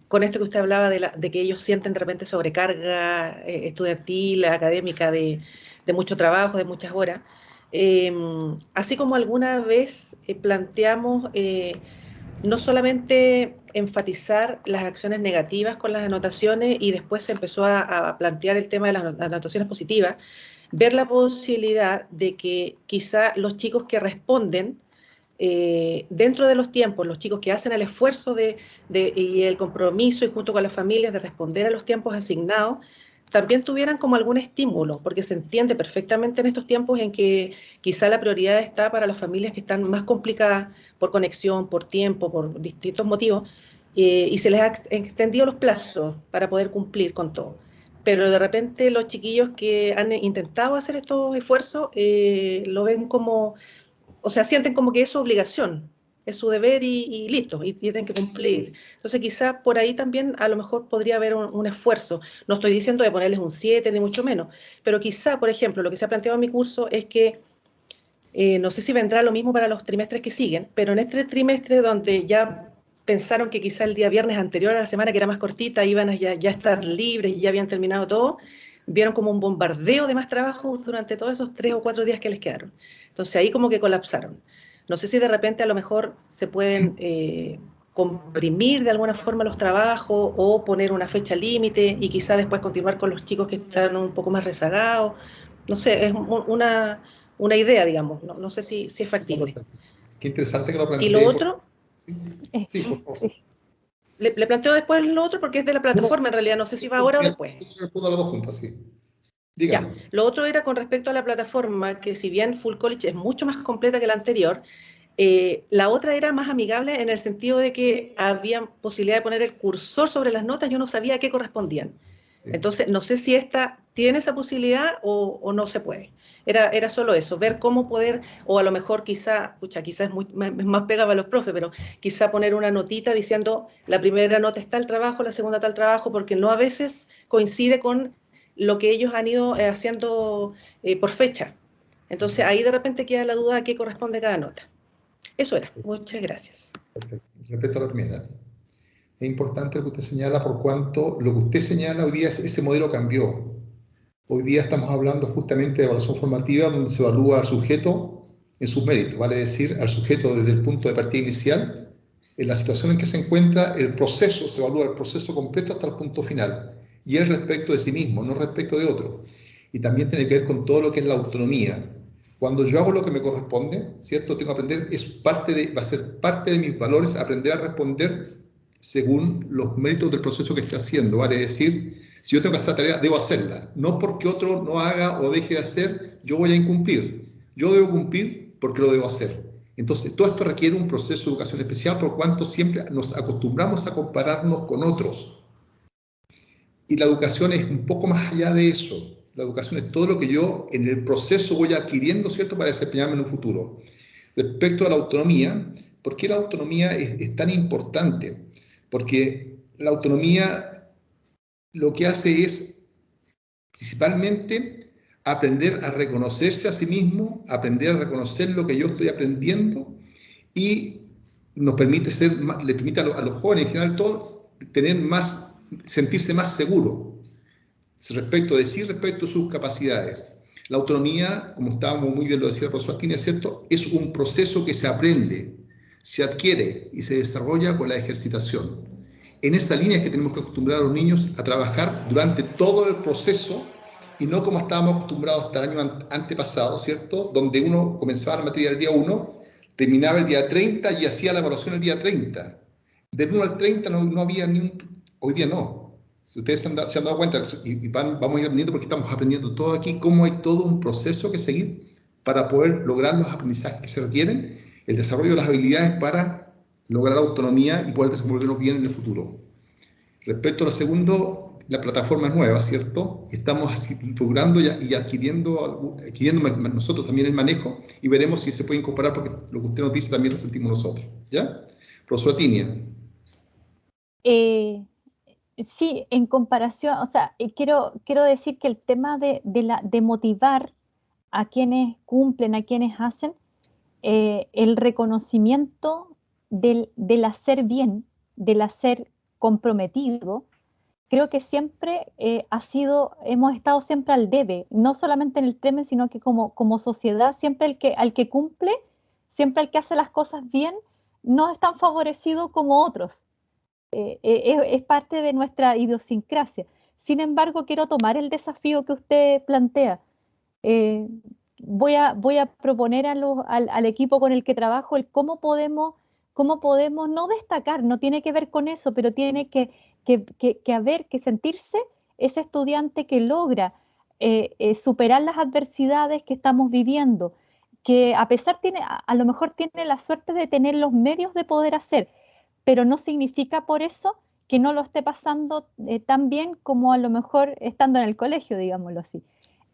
con esto que usted hablaba de que ellos sienten de repente sobrecarga estudiantil, académica, de mucho trabajo, de muchas horas. Así como alguna vez planteamos no solamente enfatizar las acciones negativas con las anotaciones y después se empezó a plantear el tema de las anotaciones positivas, ver la posibilidad de que quizá los chicos que responden dentro de los tiempos, los chicos que hacen el esfuerzo y el compromiso y junto con las familias de responder a los tiempos asignados, también tuvieran como algún estímulo, porque se entiende perfectamente en estos tiempos en que quizá la prioridad está para las familias que están más complicadas por conexión, por tiempo, por distintos motivos, y se les ha extendido los plazos para poder cumplir con todo. Pero de repente los chiquillos que han intentado hacer estos esfuerzos lo ven como, o sea, sienten como que es su obligación, es su deber y listo, y tienen que cumplir. Entonces quizás por ahí también a lo mejor podría haber un esfuerzo. No estoy diciendo de ponerles un 7 ni mucho menos, pero quizá, por ejemplo, lo que se ha planteado en mi curso es que, no sé si vendrá lo mismo para los trimestres que siguen, pero en este trimestre donde ya pensaron que quizá el día viernes anterior a la semana, que era más cortita, iban a ya estar libres y ya habían terminado todo, vieron como un bombardeo de más trabajo durante todos esos 3 o 4 días que les quedaron. Entonces ahí como que colapsaron. No sé si de repente a lo mejor se pueden comprimir de alguna forma los trabajos o poner una fecha límite y quizá después continuar con los chicos que están un poco más rezagados. No sé, es una idea, digamos. No sé si es Sí, no, factible. perfecto. Qué interesante que lo Y lo plantee. otro, Sí, sí, por favor. Sí. le planteo después lo otro porque es de la No, no, plataforma sí, en realidad. No sé si sí, va ahora o después. yo respondo a las dos juntas, sí. Ya, Dígame. lo otro era con respecto a la plataforma, que si bien Full College es mucho más completa que la anterior, la otra era más amigable en el sentido de que había posibilidad de poner el cursor sobre las notas, yo no sabía a qué correspondían. Sí. Entonces, no sé si esta tiene esa posibilidad o no se puede. Era solo eso, ver cómo poder, o a lo mejor quizá, pucha, quizás es más pegado a los profes, pero quizá poner una notita diciendo la primera nota está el trabajo, la segunda está el trabajo, porque no a veces coincide con lo que ellos han ido haciendo por fecha. Entonces ahí de repente queda la duda a qué corresponde cada nota. Eso era. Muchas gracias. Perfecto. Respecto a la primera, es importante lo que usted señala por cuanto lo que usted señala hoy día, ese modelo cambió. Hoy día estamos hablando justamente de evaluación formativa donde se evalúa al sujeto en sus méritos, vale decir, al sujeto desde el punto de partida inicial, en la situación en que se encuentra, el proceso, se evalúa el proceso completo hasta el punto final, y es respecto de sí mismo, no respecto de otro. Y también tiene que ver con todo lo que es la autonomía. Cuando yo hago lo que me corresponde, ¿cierto? Tengo que aprender, va a ser parte de mis valores aprender a responder según los méritos del proceso que esté haciendo, vale decir, si yo tengo que hacer la tarea, debo hacerla. No porque otro no haga o deje de hacer, yo voy a incumplir. Yo debo cumplir porque lo debo hacer. Entonces, todo esto requiere un proceso de educación especial por cuanto siempre nos acostumbramos a compararnos con otros. Y la educación es un poco más allá de eso. La educación es todo lo que yo en el proceso voy adquiriendo, ¿cierto?, para desempeñarme en un futuro. Respecto a la autonomía, ¿por qué la autonomía es tan importante? Porque la autonomía lo que hace es principalmente aprender a reconocerse a sí mismo, aprender a reconocer lo que yo estoy aprendiendo y nos permite ser, le permite a los jóvenes en general todo, tener más, sentirse más seguro respecto de sí, respecto a sus capacidades. La autonomía, como estábamos muy bien lo decía el profesor Aquino, es cierto, es un proceso que se aprende, se adquiere y se desarrolla con la ejercitación. En esa línea es que tenemos que acostumbrar a los niños a trabajar durante todo el proceso y no como estábamos acostumbrados hasta el año antepasado, ¿cierto? Donde uno comenzaba la materia el día 1, terminaba el día 30 y hacía la evaluación el día 30. Del 1 al 30 no había ni un... Hoy día no. Si ustedes se han dado cuenta, y vamos a ir aprendiendo porque estamos aprendiendo todo aquí, cómo hay todo un proceso que seguir para poder lograr los aprendizajes que se requieren, el desarrollo de las habilidades para lograr autonomía y poder desenvolvernos bien en el futuro. Respecto a lo segundo, la plataforma es nueva, ¿cierto? Estamos logrando y adquiriendo nosotros también el manejo y veremos si se puede incorporar porque lo que usted nos dice también lo sentimos nosotros. ¿Ya? Profesora Tinia. Sí, en comparación, o sea, quiero decir que el tema de motivar a quienes cumplen, a quienes hacen, el reconocimiento del hacer bien, del hacer comprometido. Creo que siempre hemos estado siempre al debe, no solamente en el TEME, sino que como sociedad, siempre al que cumple, siempre al que hace las cosas bien, no es tan favorecido como otros. Es parte de nuestra idiosincrasia. Sin embargo, quiero tomar el desafío que usted plantea. Eh, voy a proponer al equipo con el que trabajo el cómo podemos no destacar, no tiene que ver con eso, pero tiene que sentirse ese estudiante que logra superar las adversidades que estamos viviendo, que a pesar a lo mejor tiene la suerte de tener los medios de poder hacer, pero no significa por eso que no lo esté pasando tan bien como a lo mejor estando en el colegio, digámoslo así.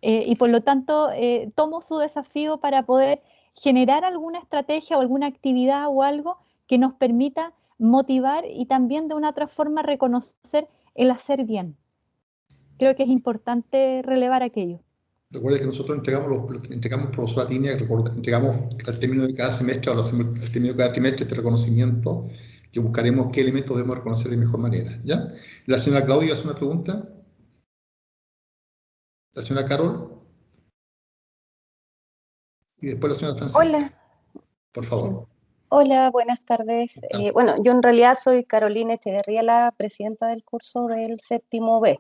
Y por lo tanto, tomo su desafío para poder generar alguna estrategia o alguna actividad o algo que nos permita motivar y también de una otra forma reconocer el hacer bien. Creo que es importante relevar aquello. Recuerda que nosotros entregamos profesora Tinia, entregamos al término de cada semestre, ahora hacemos al término de cada trimestre este reconocimiento, que buscaremos qué elementos debemos reconocer de mejor manera. ¿Ya? La señora Claudia hace una pregunta. La señora Carol. Y después la señora Francisca. Hola. Por favor. Hola, buenas tardes. Bueno, yo en realidad soy Carolina Echeverría, la presidenta del curso del séptimo B.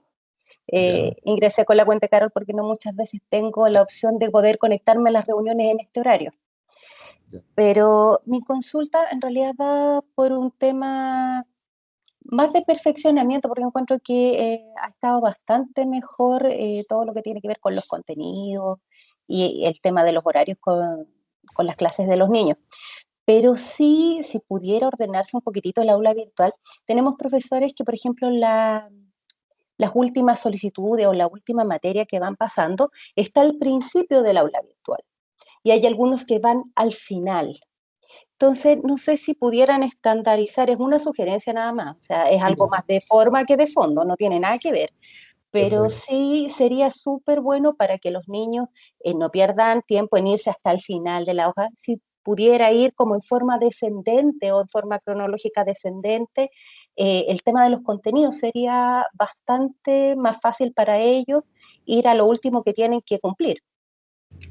Ingresé con la cuenta de Carol porque no muchas veces tengo la opción de poder conectarme a las reuniones en este horario. Ya. Pero mi consulta en realidad va por un tema más de perfeccionamiento, porque encuentro que ha estado bastante mejor todo lo que tiene que ver con los contenidos y el tema de los horarios con las clases de los niños. Pero sí, si pudiera ordenarse un poquitito el aula virtual, tenemos profesores que, por ejemplo, las últimas solicitudes o la última materia que van pasando está al principio del aula virtual y hay algunos que van al final. Entonces, no sé si pudieran estandarizar, es una sugerencia nada más, o sea, es algo más de forma que de fondo, no tiene nada que ver, pero sí sería súper bueno para que los niños no pierdan tiempo en irse hasta el final de la hoja, si pudiera ir como en forma descendente o en forma cronológica descendente, el tema de los contenidos sería bastante más fácil para ellos ir a lo último que tienen que cumplir.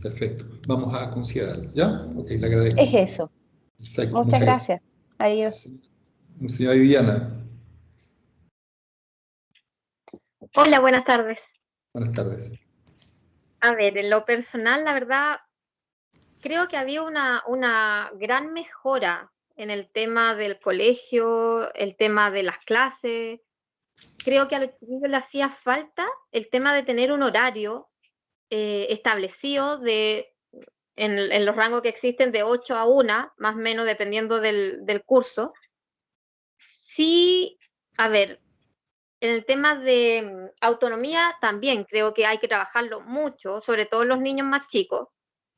Perfecto, vamos a considerarlo, ¿ya? Ok, le agradezco. Es eso. Perfecto, muchas gracias. Adiós. Señora Viviana. Hola, buenas tardes. Buenas tardes. A ver, en lo personal, la verdad, creo que había una gran mejora en el tema del colegio, el tema de las clases. Creo que a los chiquillos les hacía falta el tema de tener un horario establecido en los rangos que existen de 8 a 1, más o menos dependiendo del curso. Sí, a ver, en el tema de autonomía también creo que hay que trabajarlo mucho, sobre todo en los niños más chicos.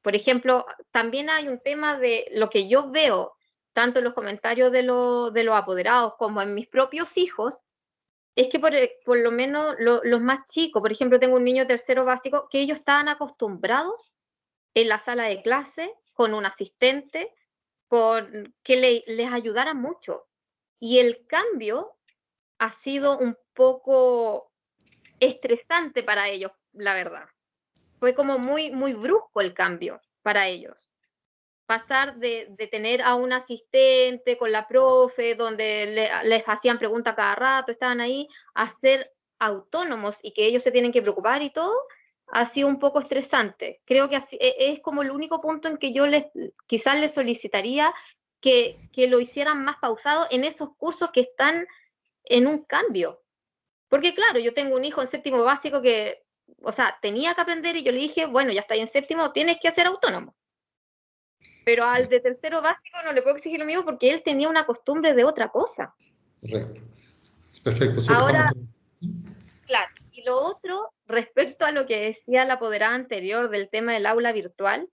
Por ejemplo, también hay un tema de lo que yo veo, tanto en los comentarios de los apoderados como en mis propios hijos, es que por lo menos los más chicos, por ejemplo, tengo un niño tercero básico, que ellos estaban acostumbrados en la sala de clase con un asistente, con que les ayudara mucho. Y el cambio ha sido un poco estresante para ellos, la verdad. Fue como muy, muy brusco el cambio para ellos. Pasar de tener a un asistente con la profe, donde les hacían preguntas cada rato, estaban ahí, a ser autónomos y que ellos se tienen que preocupar y todo, ha sido un poco estresante. Creo que es como el único punto en que yo quizás les solicitaría que lo hicieran más pausado en esos cursos que están en un cambio. Porque claro, yo tengo un hijo en séptimo básico que, o sea, tenía que aprender y yo le dije, bueno, ya está ahí en séptimo, tienes que ser autónomo. Pero al de tercero básico no le puedo exigir lo mismo porque él tenía una costumbre de otra cosa. Correcto. Perfecto. Ahora, claro, y lo otro, respecto a lo que decía la apoderada anterior del tema del aula virtual,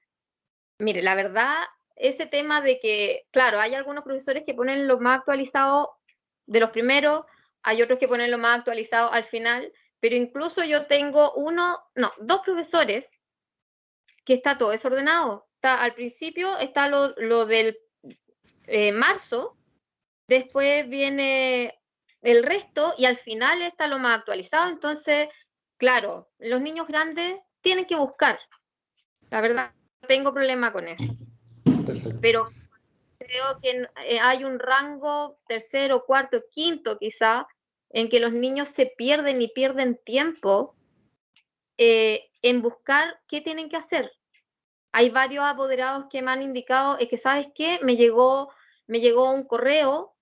mire, la verdad, ese tema de que, claro, hay algunos profesores que ponen lo más actualizado de los primeros, hay otros que ponen lo más actualizado al final, pero incluso yo tengo dos profesores que está todo desordenado. al principio está lo del marzo, después viene el resto y al final está lo más actualizado. Entonces, claro, los niños grandes tienen que buscar. La verdad, no tengo problema con eso. Perfecto. Pero creo que hay un rango tercero, cuarto, quinto quizá, en que los niños se pierden y pierden tiempo en buscar qué tienen que hacer. Hay varios apoderados que me han indicado, es que, ¿sabes qué? Me llegó un correo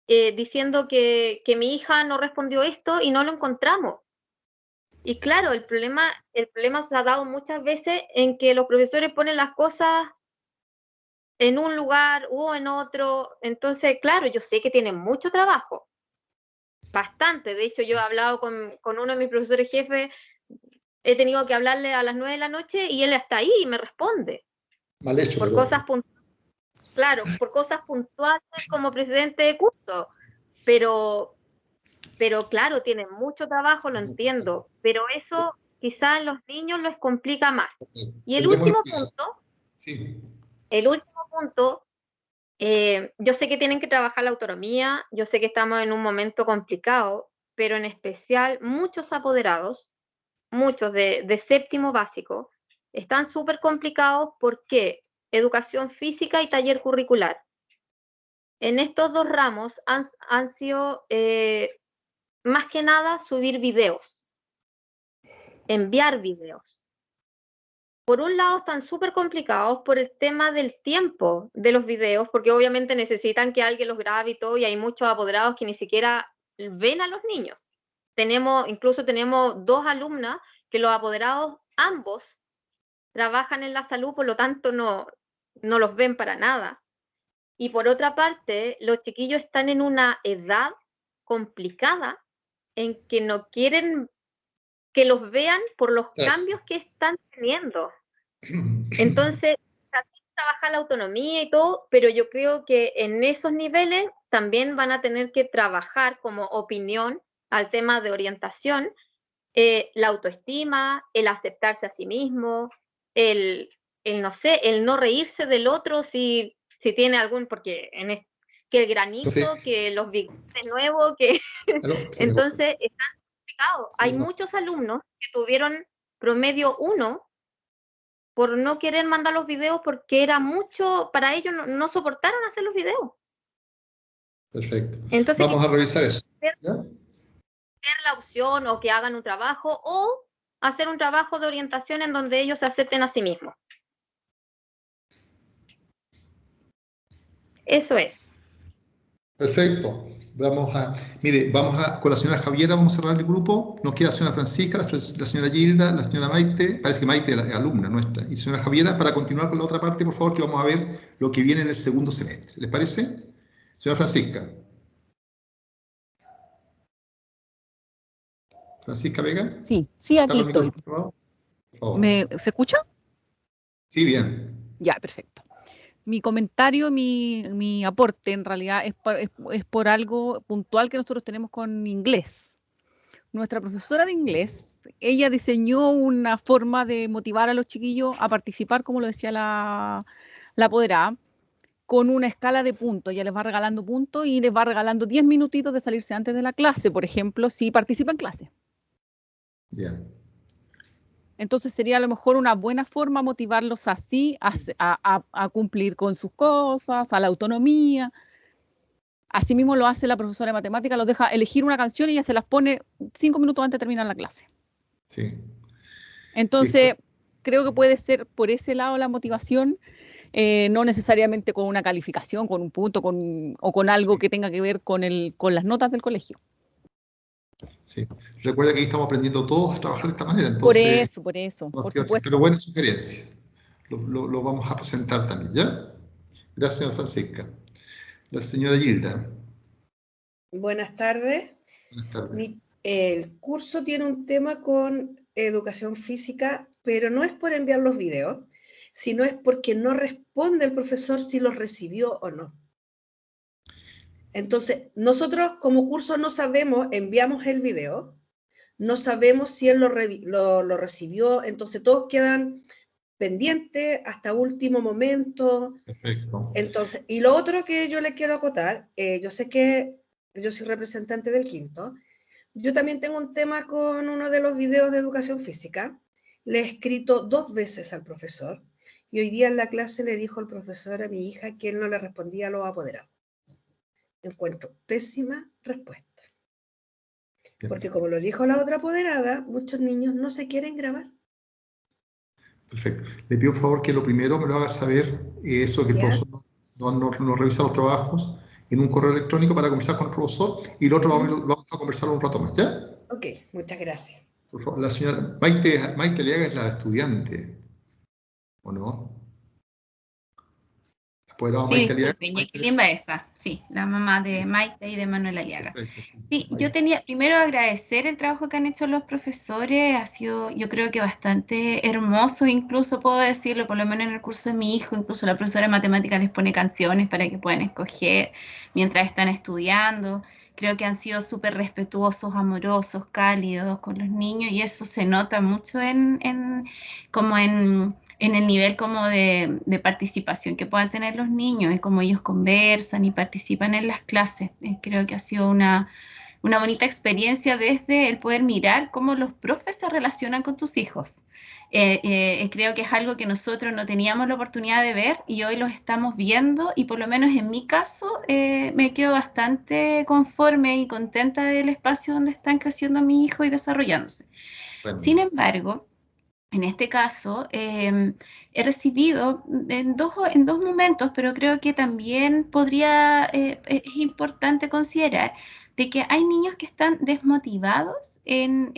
diciendo que mi hija no respondió esto y no lo encontramos. Y claro, el problema se ha dado muchas veces en que los profesores ponen las cosas en un lugar o en otro. Entonces, claro, yo sé que tienen mucho trabajo, bastante. De hecho, yo he hablado con uno de mis profesores jefes, he tenido que hablarle a las 9 de la noche y él está ahí y me responde. Mal hecho, Por pero... cosas puntuales, claro, por cosas puntuales como presidente de curso. Pero claro, tienen mucho trabajo, lo entiendo. Pero eso quizás a los niños les complica más. Y el último punto, Sí. Yo sé que tienen que trabajar la autonomía, yo sé que estamos en un momento complicado, pero en especial muchos apoderados, muchos de séptimo básico, están súper complicados porque educación física y taller curricular. En estos dos ramos han sido más que nada subir videos, enviar videos. Por un lado están súper complicados por el tema del tiempo de los videos, porque obviamente necesitan que alguien los grabe y todo, y hay muchos apoderados que ni siquiera ven a los niños. Incluso tenemos 2 alumnas que los apoderados ambos trabajan en la salud, por lo tanto no los ven para nada. Y por otra parte, los chiquillos están en una edad complicada en que no quieren que los vean por los cambios que están teniendo. Entonces, trabajar la autonomía y todo, pero yo creo que en esos niveles también van a tener que trabajar como opinión al tema de orientación, la autoestima, el aceptarse a sí mismo, el no sé, el no reírse del otro si tiene algún, porque que el granito, entonces, que los bigotes nuevos, que entonces está complicado. Hay muchos alumnos que tuvieron promedio 1 por no querer mandar los videos porque era mucho, para ellos no soportaron hacer los videos. Perfecto. Entonces, vamos a revisar eso. Ver la opción o que hagan un trabajo o hacer un trabajo de orientación en donde ellos se acepten a sí mismos. Eso es. Perfecto. Mire, con la señora Javiera vamos a cerrar el grupo. Nos queda la señora Francisca, la señora Gilda, la señora Maite, parece que Maite es la alumna nuestra, y señora Javiera, para continuar con la otra parte, por favor, que vamos a ver lo que viene en el segundo semestre. ¿Les parece? Señora Francisca. Francisca Vega. Sí, aquí estoy. Por favor. ¿Se escucha? Sí, bien. Ya, perfecto. Mi comentario, mi aporte en realidad es por algo puntual que nosotros tenemos con inglés. Nuestra profesora de inglés, ella diseñó una forma de motivar a los chiquillos a participar, como lo decía la apoderada, con una escala de puntos. Ella les va regalando puntos y les va regalando 10 minutitos de salirse antes de la clase, por ejemplo, si participa en clase. Bien. Entonces sería a lo mejor una buena forma motivarlos así a cumplir con sus cosas, a la autonomía. Asimismo lo hace la profesora de matemática, los deja elegir una canción y ella se las pone 5 minutos antes de terminar la clase. Sí. Entonces, creo que puede ser por ese lado la motivación, no necesariamente con una calificación, con un punto o con algo que tenga que ver con las notas del colegio. Sí. Recuerda que ahí estamos aprendiendo todos a trabajar de esta manera. Entonces, por eso, por supuesto. Pero buena sugerencia. Lo vamos a presentar también, ¿ya? Gracias, señora Francisca. La señora Gilda. Buenas tardes. Buenas tardes. El curso tiene un tema con educación física, pero no es por enviar los videos, sino es porque no responde el profesor si los recibió o no. Entonces, nosotros como curso no sabemos, enviamos el video, no sabemos si él lo recibió, entonces todos quedan pendiente hasta último momento. Perfecto. Entonces, y lo otro que yo le quiero acotar, yo sé que yo soy representante del quinto, yo también tengo un tema con uno de los videos de educación física. Le he escrito 2 veces al profesor y hoy día en la clase le dijo el profesor a mi hija que él no le respondía a los apoderados. Encuentro pésima respuesta. Porque como lo dijo la otra apoderada, muchos niños no se quieren grabar. Perfecto. Le pido por favor que lo primero me lo haga saber, eso que el profesor no revisa los trabajos en un correo electrónico para conversar con el profesor, y lo otro vamos a conversarlo un rato más, ¿ya? Ok, muchas gracias. Por favor, la señora Maite Aliaga es la estudiante, ¿o no? Sí, disculpen, Jacqueline Baeza, sí, la mamá de Maite y de Manuel Aliaga. Perfecto, Sí, yo tenía primero agradecer el trabajo que han hecho los profesores, ha sido yo creo que bastante hermoso, incluso puedo decirlo, por lo menos en el curso de mi hijo, incluso la profesora de matemáticas les pone canciones para que puedan escoger mientras están estudiando. Creo que han sido súper respetuosos, amorosos, cálidos con los niños, y eso se nota mucho en el nivel como de participación que puedan tener los niños y cómo ellos conversan y participan en las clases. Creo que ha sido una bonita experiencia desde el poder mirar cómo los profes se relacionan con tus hijos. Creo que es algo que nosotros no teníamos la oportunidad de ver y hoy los estamos viendo, y por lo menos en mi caso me quedo bastante conforme y contenta del espacio donde están creciendo mi hijo y desarrollándose. Bueno. Sin embargo, en este caso, he recibido en dos momentos, pero creo que también es importante considerar de que hay niños que están desmotivados en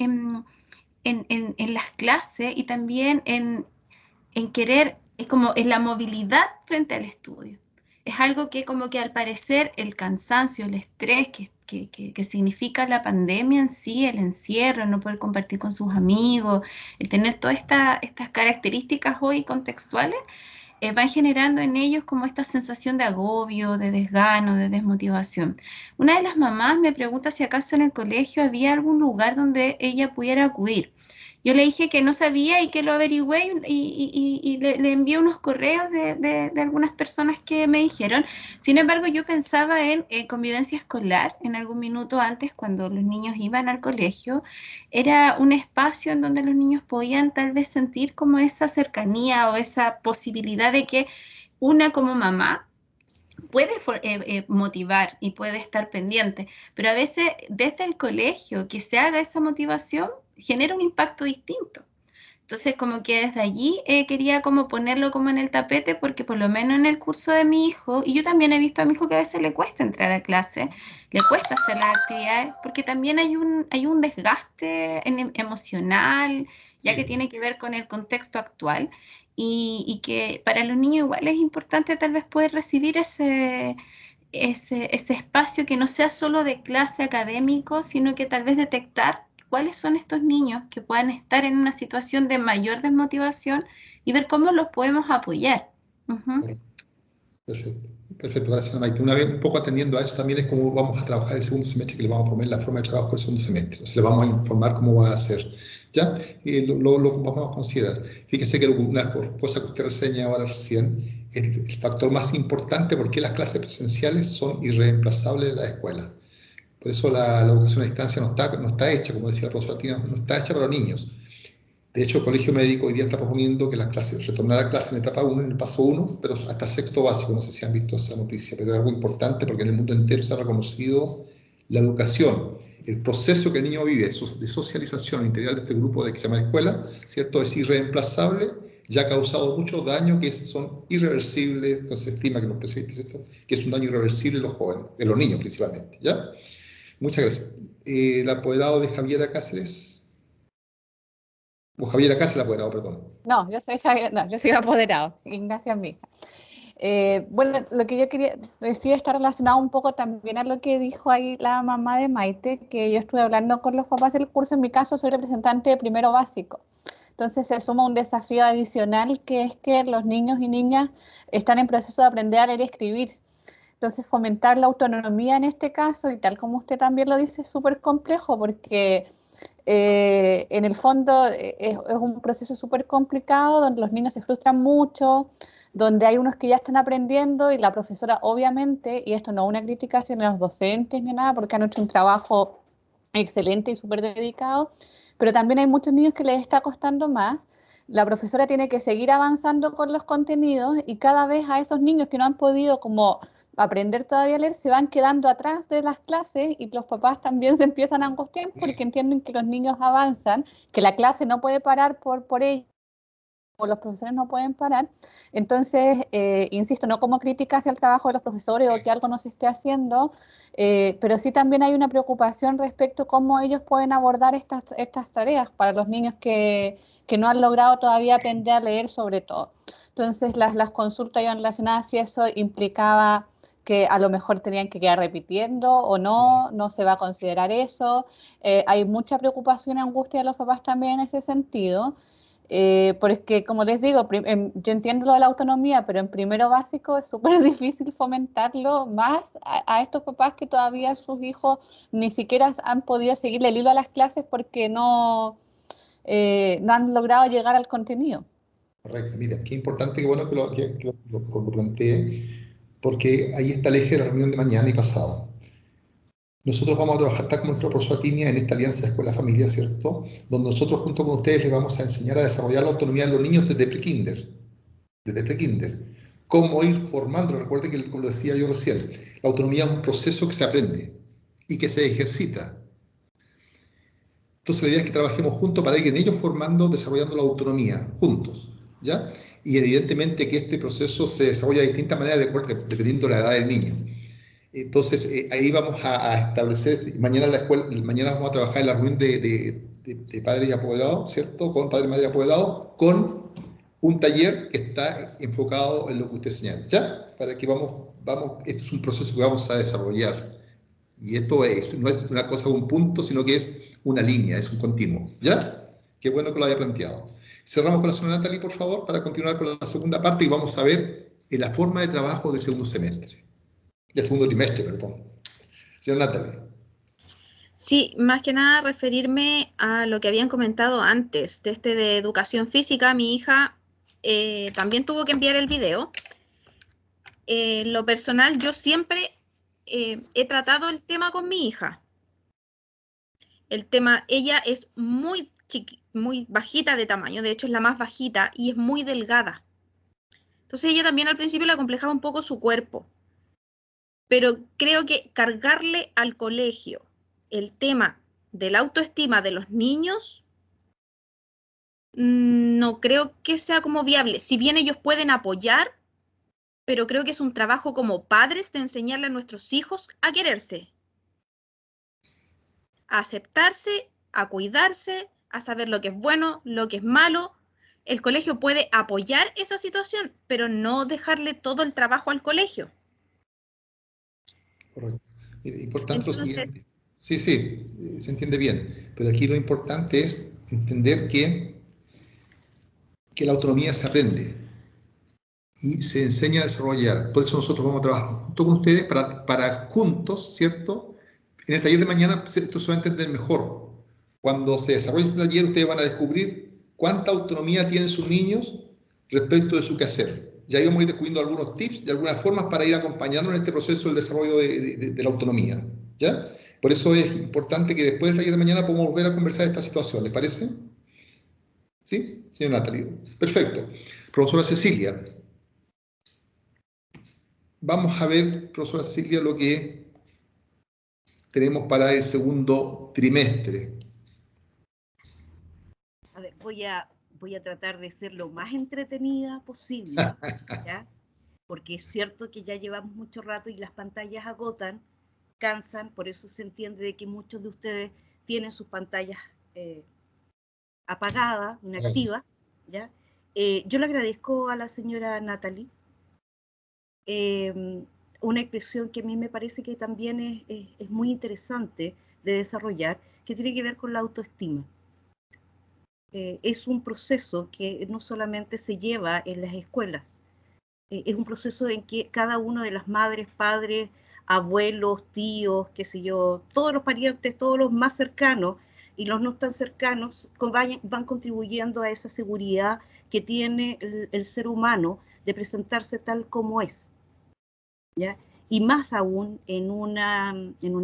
las clases y también en querer, es como en la movilidad frente al estudio. Es algo que como que al parecer el cansancio, el estrés que significa la pandemia en sí, el encierro, el no poder compartir con sus amigos, el tener todas estas características hoy contextuales, van generando en ellos como esta sensación de agobio, de desgano, de desmotivación. Una de las mamás me pregunta si acaso en el colegio había algún lugar donde ella pudiera acudir. Yo le dije que no sabía y que lo averigüé y le envié unos correos de algunas personas que me dijeron. Sin embargo, yo pensaba en convivencia escolar en algún minuto antes, cuando los niños iban al colegio. Era un espacio en donde los niños podían tal vez sentir como esa cercanía o esa posibilidad de que una como mamá puede motivar y puede estar pendiente, pero a veces desde el colegio que se haga esa motivación genera un impacto distinto. Entonces como que desde allí quería como ponerlo como en el tapete, porque por lo menos en el curso de mi hijo, y yo también he visto a mi hijo que a veces le cuesta entrar a clase, le cuesta hacer las actividades, porque también hay un desgaste emocional, ya que tiene que ver con el contexto actual, y que para los niños igual es importante tal vez poder recibir ese espacio que no sea solo de clase académico, sino que tal vez detectar cuáles son estos niños que puedan estar en una situación de mayor desmotivación y ver cómo los podemos apoyar. Perfecto, perfecto, gracias Maite. Una vez un poco atendiendo a eso también es cómo vamos a trabajar el segundo semestre, que le vamos a poner la forma de trabajo del segundo semestre. Entonces le vamos a informar cómo va a ser. ¿Ya? Lo vamos a considerar. Fíjese que una cosa que usted reseña ahora recién es el factor más importante, porque las clases presenciales son irreemplazables en la escuela. Por eso la educación a distancia no está hecha, como decía Rosa Martina, no está hecha para niños. De hecho, el Colegio Médico hoy día está proponiendo que retornar a clase en etapa 1, en el paso 1, pero hasta sexto básico. No sé si han visto esa noticia, pero es algo importante porque en el mundo entero se ha reconocido la educación, el proceso que el niño vive de socialización integral de este grupo que se llama escuela, ¿cierto? Es irreemplazable, ya ha causado mucho daño que son irreversibles, entonces se estima que los especialistas, ¿cierto?, que es un daño irreversible en los jóvenes, en los niños principalmente, ¿ya? Muchas gracias. El apoderado de Javiera Cáceres. O Javiera Cáceres, apoderado, perdón. No, yo soy Javier, no, yo soy el apoderado, Ignacia mi hija. Bueno, lo que yo quería decir está relacionado un poco también a lo que dijo ahí la mamá de Maite, que yo estuve hablando con los papás del curso. En mi caso soy representante de primero básico. Entonces se suma un desafío adicional, que es que los niños y niñas están en proceso de aprender a leer y escribir. Entonces fomentar la autonomía en este caso, y tal como usted también lo dice, es súper complejo, porque en el fondo es un proceso súper complicado donde los niños se frustran mucho, donde hay unos que ya están aprendiendo y la profesora obviamente, y esto no es una crítica hacia los docentes ni nada, porque han hecho un trabajo excelente y súper dedicado, pero también hay muchos niños que les está costando más. La profesora tiene que seguir avanzando con los contenidos y cada vez a esos niños que no han podido como aprender todavía a leer se van quedando atrás de las clases y los papás también se empiezan a angustiar porque entienden que los niños avanzan, que la clase no puede parar por ellos, o los profesores no pueden parar. Entonces, insisto, no como crítica hacia el trabajo de los profesores o que algo no se esté haciendo, pero sí también hay una preocupación respecto a cómo ellos pueden abordar estas tareas para los niños que no han logrado todavía aprender a leer sobre todo. Entonces, las consultas iban relacionadas si eso implicaba que a lo mejor tenían que quedar repitiendo o no se va a considerar eso. Hay mucha preocupación y angustia de los papás también en ese sentido. Porque como les digo, yo entiendo lo de la autonomía, pero en primero básico es súper difícil fomentarlo más a estos papás que todavía sus hijos ni siquiera han podido seguirle el hilo a las clases porque no han logrado llegar al contenido. Correcto, mira, qué importante, qué bueno que lo planteé, porque ahí está el eje de la reunión de mañana y pasado. Nosotros vamos a trabajar, tal como nuestra profesora Tinia, en esta alianza escuela-familia, ¿cierto? Donde nosotros junto con ustedes les vamos a enseñar a desarrollar la autonomía de los niños desde prekinder. Desde prekinder. Cómo ir formando. Recuerden que, como lo decía yo recién, la autonomía es un proceso que se aprende y que se ejercita. Entonces la idea es que trabajemos juntos para ir en ellos formando, desarrollando la autonomía, juntos, ¿ya? Y evidentemente que este proceso se desarrolla de distintas maneras dependiendo de la edad del niño. Entonces, ahí vamos a establecer, mañana en la escuela, mañana vamos a trabajar en la reunión de padres y apoderados, ¿cierto? Con padres, madres y apoderados, con un taller que está enfocado en lo que usted señala, ¿ya? Para que vamos, esto es un proceso que vamos a desarrollar. Y esto no es una cosa, un punto, sino que es una línea, es un continuo, ¿ya? Qué bueno que lo haya planteado. Cerramos con la señora Natalie, por favor, para continuar con la segunda parte y vamos a ver la forma de trabajo del segundo semestre. Del segundo trimestre, perdón. Señor Natalie. Sí, más que nada referirme a lo que habían comentado antes, de educación física. Mi hija también tuvo que enviar el video. En lo personal, yo siempre he tratado el tema con mi hija. El tema, ella es muy bajita de tamaño, de hecho es la más bajita y es muy delgada. Entonces ella también al principio le acomplejaba un poco su cuerpo. Pero creo que cargarle al colegio el tema de la autoestima de los niños no creo que sea como viable. Si bien ellos pueden apoyar, pero creo que es un trabajo como padres de enseñarle a nuestros hijos a quererse, a aceptarse, a cuidarse, a saber lo que es bueno, lo que es malo. El colegio puede apoyar esa situación, pero no dejarle todo el trabajo al colegio. Correcto. Y por tanto, Entonces, lo siguiente. Sí, se entiende bien. Pero aquí lo importante es entender que la autonomía se aprende y se enseña a desarrollar. Por eso nosotros vamos a trabajar junto con ustedes para juntos, ¿cierto? En el taller de mañana esto se va a entender mejor. Cuando se desarrolle el taller, ustedes van a descubrir cuánta autonomía tienen sus niños respecto de su quehacer. Ya íbamos a ir descubriendo algunos tips y algunas formas para ir acompañando en este proceso del desarrollo de la autonomía, ¿ya? Por eso es importante que después del taller de mañana podamos volver a conversar esta situación, ¿les parece? ¿Sí? Señor Natalie. Perfecto. Profesora Cecilia. Vamos a ver, profesora Cecilia, lo que tenemos para el segundo trimestre. A ver, voy a tratar de ser lo más entretenida posible, ¿ya? Porque es cierto que ya llevamos mucho rato y las pantallas agotan, cansan, por eso se entiende de que muchos de ustedes tienen sus pantallas apagadas, inactivas, ¿ya? Yo le agradezco a la señora Natalie una expresión que a mí me parece que también es muy interesante de desarrollar, que tiene que ver con la autoestima. Es un proceso que no solamente se lleva en las escuelas, es un proceso en que cada una de las madres, padres, abuelos, tíos, qué sé yo, todos los parientes, todos los más cercanos, y los no tan cercanos van contribuyendo a esa seguridad que tiene el ser humano de presentarse tal como es, ¿ya? Y más aún en un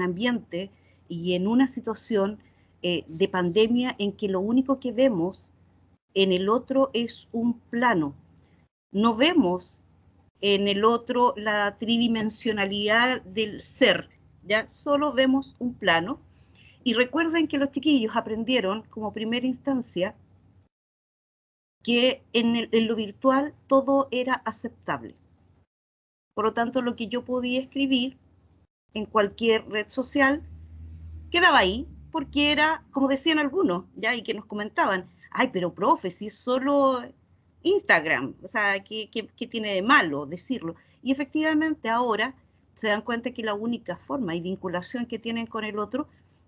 ambiente y en una situación de pandemia en que lo único que vemos en el otro es un plano. No vemos en el otro la tridimensionalidad del ser, ¿ya? Solo vemos un plano. Y recuerden que los chiquillos aprendieron como primera instancia que en lo virtual todo era aceptable. Por lo tanto, lo que yo podía escribir en cualquier red social quedaba ahí, porque era, como decían algunos, ya, y que nos comentaban, ay, pero profe, si es solo Instagram, o sea, ¿qué tiene de malo decirlo? Y efectivamente ahora se dan cuenta que la única forma y vinculación que tienen con el otro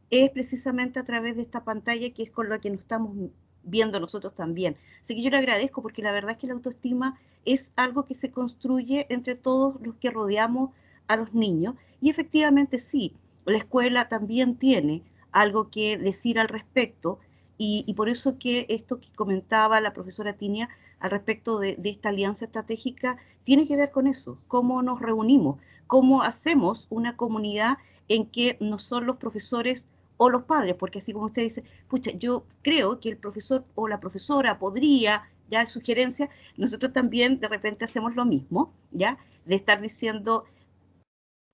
es precisamente a través de esta pantalla, que es con la que nos estamos viendo nosotros también. Así que yo le agradezco, porque la verdad es que la autoestima es algo que se construye entre todos los que rodeamos a los niños, y efectivamente sí, la escuela también tiene algo que decir al respecto, y por eso que esto que comentaba la profesora Tinia al respecto de esta alianza estratégica tiene que ver con eso, cómo nos reunimos, cómo hacemos una comunidad en que no son los profesores o los padres, porque así como usted dice, pucha, yo creo que el profesor o la profesora podría, ya es sugerencia, nosotros también de repente hacemos lo mismo, ya, de estar diciendo,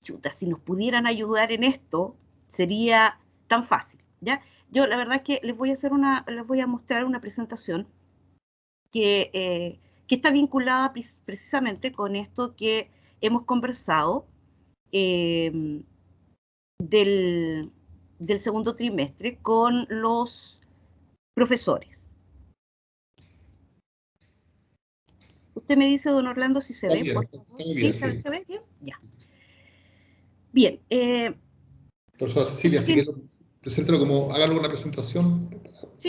chuta, si nos pudieran ayudar en esto, sería tan fácil, ¿ya? Yo la verdad es que les voy a mostrar una presentación que está vinculada precisamente con esto que hemos conversado del segundo trimestre con los profesores. Usted me dice, don Orlando, si se ve, por favor. ¿Sí? ¿Se ve bien? Ya. Bien. Profesora Cecilia, si quiere, preséntelo como, hágalo una presentación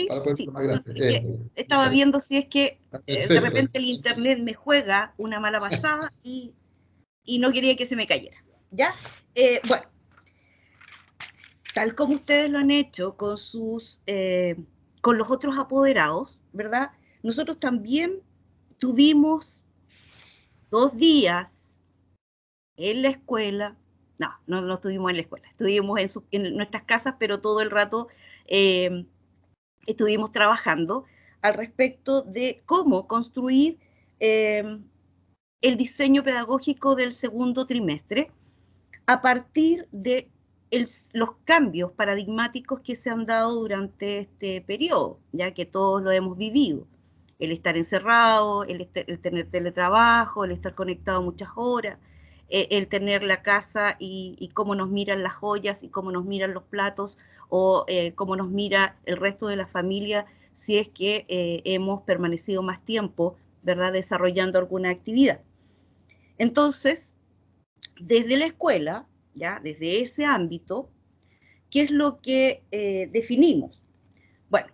para poder sí. más grande. Estaba viendo si es que de repente el internet me juega una mala pasada y no quería que se me cayera. ¿Ya? Bueno, tal como ustedes lo han hecho con con los otros apoderados, ¿verdad? Nosotros también tuvimos 2 días en la escuela. No estuvimos en la escuela, estuvimos en nuestras casas, pero todo el rato estuvimos trabajando al respecto de cómo construir el diseño pedagógico del segundo trimestre a partir de los cambios paradigmáticos que se han dado durante este periodo, ya que todos lo hemos vivido. El estar encerrado, el tener teletrabajo, el estar conectado muchas horas, el tener la casa y cómo nos miran las joyas y cómo nos miran los platos, o cómo nos mira el resto de la familia si es que hemos permanecido más tiempo, ¿verdad?, desarrollando alguna actividad. Entonces, desde la escuela, ya, desde ese ámbito, ¿qué es lo que definimos? Bueno,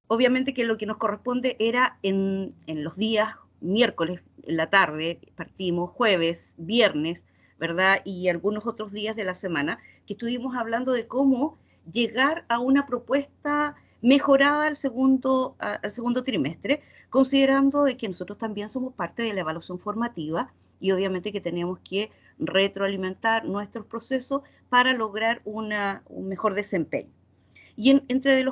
obviamente que lo que nos corresponde era en los días miércoles en la tarde, partimos jueves, viernes, ¿verdad? Y algunos otros días de la semana, que estuvimos hablando de cómo llegar a una propuesta mejorada al segundo trimestre, considerando de que nosotros también somos parte de la evaluación formativa y obviamente que tenemos que retroalimentar nuestros procesos para lograr un mejor desempeño. Y entre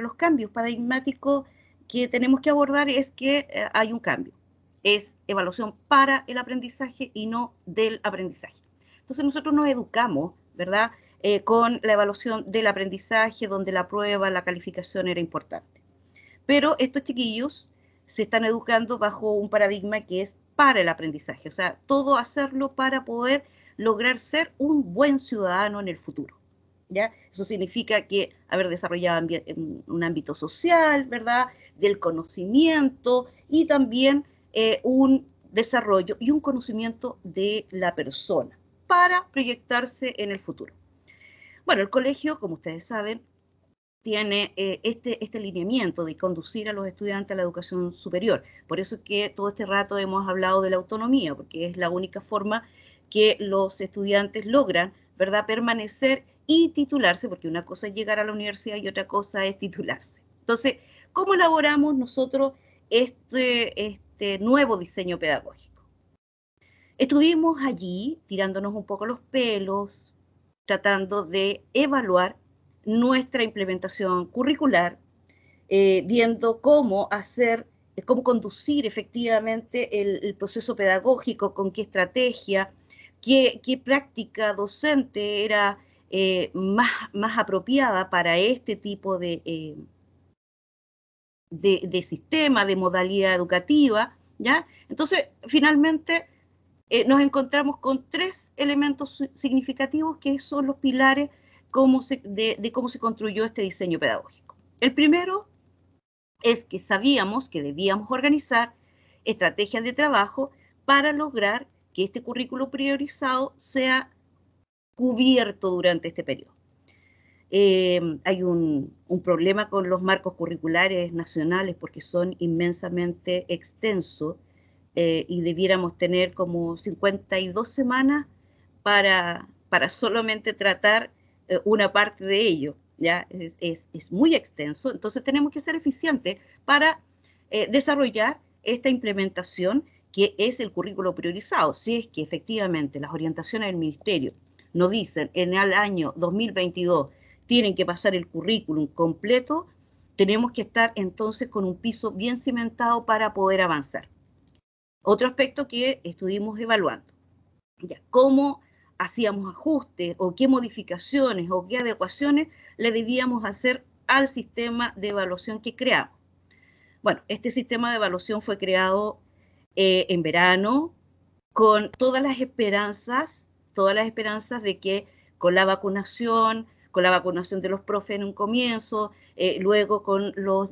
los cambios paradigmáticos que tenemos que abordar es que hay un cambio. Es evaluación para el aprendizaje y no del aprendizaje. Entonces nosotros nos educamos, ¿verdad?, con la evaluación del aprendizaje, donde la prueba, la calificación era importante. Pero estos chiquillos se están educando bajo un paradigma que es para el aprendizaje, o sea, todo hacerlo para poder lograr ser un buen ciudadano en el futuro, ¿ya? Eso significa que haber desarrollado un ámbito social, ¿verdad?, del conocimiento y también un desarrollo y un conocimiento de la persona para proyectarse en el futuro. Bueno, el colegio, como ustedes saben, tiene este lineamiento de conducir a los estudiantes a la educación superior. Por eso es que todo este rato hemos hablado de la autonomía, porque es la única forma que los estudiantes logran, ¿verdad?, permanecer y titularse, porque una cosa es llegar a la universidad y otra cosa es titularse. Entonces, ¿cómo elaboramos nosotros este nuevo diseño pedagógico? Estuvimos allí tirándonos un poco los pelos, tratando de evaluar nuestra implementación curricular, viendo cómo conducir efectivamente el proceso pedagógico, con qué estrategia, qué práctica docente era más apropiada para este tipo de sistema, de modalidad educativa, ¿ya? Entonces, finalmente, nos encontramos con 3 elementos significativos que son los pilares de cómo se construyó este diseño pedagógico. El primero es que sabíamos que debíamos organizar estrategias de trabajo para lograr que este currículo priorizado sea cubierto durante este periodo. Hay un problema con los marcos curriculares nacionales porque son inmensamente extensos y debiéramos tener como 52 semanas para solamente tratar una parte de ello. ¿Ya? Es muy extenso, entonces tenemos que ser eficientes para desarrollar esta implementación que es el currículo priorizado. Si es que efectivamente las orientaciones del Ministerio nos dicen en el año 2022 tienen que pasar el currículum completo, tenemos que estar entonces con un piso bien cimentado para poder avanzar. Otro aspecto que estuvimos evaluando, ya, cómo hacíamos ajustes o qué modificaciones o qué adecuaciones le debíamos hacer al sistema de evaluación que creamos. Bueno, este sistema de evaluación fue creado en verano con todas las esperanzas de que con la vacunación de los profes en un comienzo, luego con los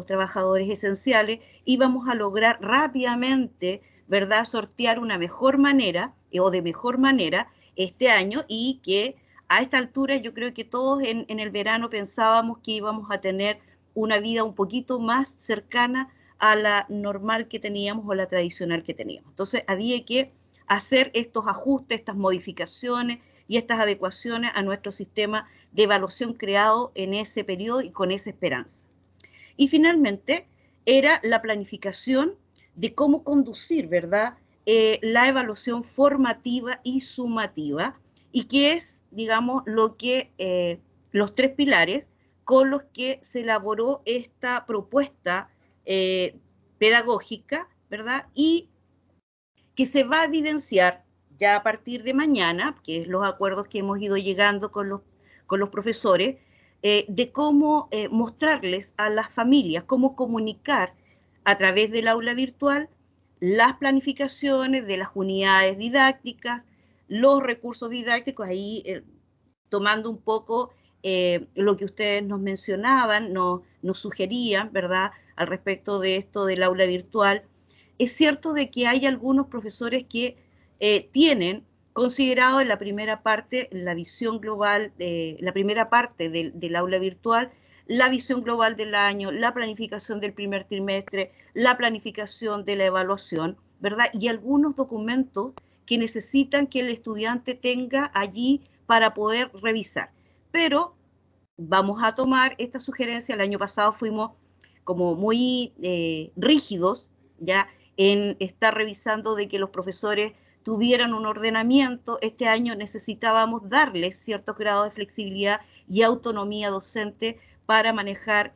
trabajadores esenciales, íbamos a lograr rápidamente, ¿verdad?, sortear una mejor manera o de mejor manera este año, y que a esta altura yo creo que todos en el verano pensábamos que íbamos a tener una vida un poquito más cercana a la normal que teníamos o la tradicional que teníamos. Entonces había que hacer estos ajustes, estas modificaciones y estas adecuaciones a nuestro sistema de evaluación creado en ese periodo y con esa esperanza. Y finalmente era la planificación de cómo conducir, ¿verdad?, la evaluación formativa y sumativa, y que es, digamos, los 3 pilares con los que se elaboró esta propuesta pedagógica, ¿verdad?, y que se va a evidenciar ya a partir de mañana, que es los acuerdos que hemos ido llegando con los profesores, de cómo mostrarles a las familias, cómo comunicar a través del aula virtual las planificaciones de las unidades didácticas, los recursos didácticos, ahí tomando un poco lo que ustedes nos mencionaban, nos sugerían, ¿verdad?, al respecto de esto del aula virtual. Es cierto de que hay algunos profesores que tienen considerado en la primera parte la visión global, la primera parte del aula virtual, la visión global del año, la planificación del primer trimestre, la planificación de la evaluación, ¿verdad? Y algunos documentos que necesitan que el estudiante tenga allí para poder revisar. Pero vamos a tomar esta sugerencia. El año pasado fuimos como muy rígidos, ¿ya?, en estar revisando de que los profesores tuvieran un ordenamiento. Este año necesitábamos darles ciertos grados de flexibilidad y autonomía docente para manejar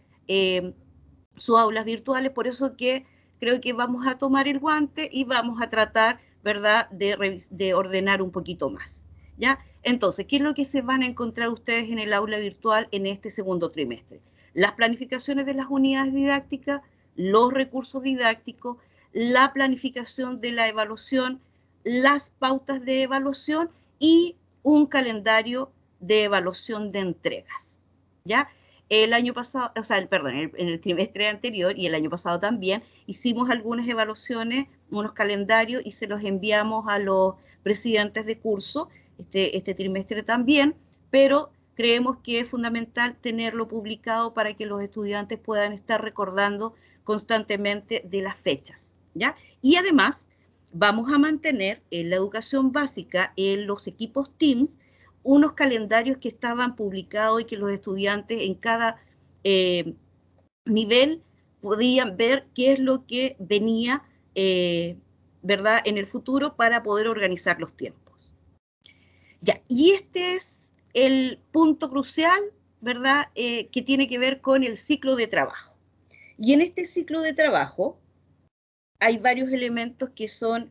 sus aulas virtuales. Por eso que creo que vamos a tomar el guante y vamos a tratar, ¿verdad?, de ordenar un poquito más, ¿ya? Entonces, ¿qué es lo que se van a encontrar ustedes en el aula virtual en este segundo trimestre? Las planificaciones de las unidades didácticas, los recursos didácticos, la planificación de la evaluación, las pautas de evaluación y un calendario de evaluación de entregas, ¿ya? El año pasado, o sea, perdón, en el trimestre anterior y el año pasado también, hicimos algunas evaluaciones, unos calendarios, y se los enviamos a los presidentes de curso, este trimestre también, pero creemos que es fundamental tenerlo publicado para que los estudiantes puedan estar recordando constantemente de las fechas, ¿ya? Y además vamos a mantener en la educación básica, en los equipos Teams, unos calendarios que estaban publicados y que los estudiantes en cada nivel podían ver qué es lo que venía, ¿verdad?, en el futuro para poder organizar los tiempos. Ya, y este es el punto crucial, ¿verdad?, que tiene que ver con el ciclo de trabajo. Y en este ciclo de trabajo hay varios elementos que son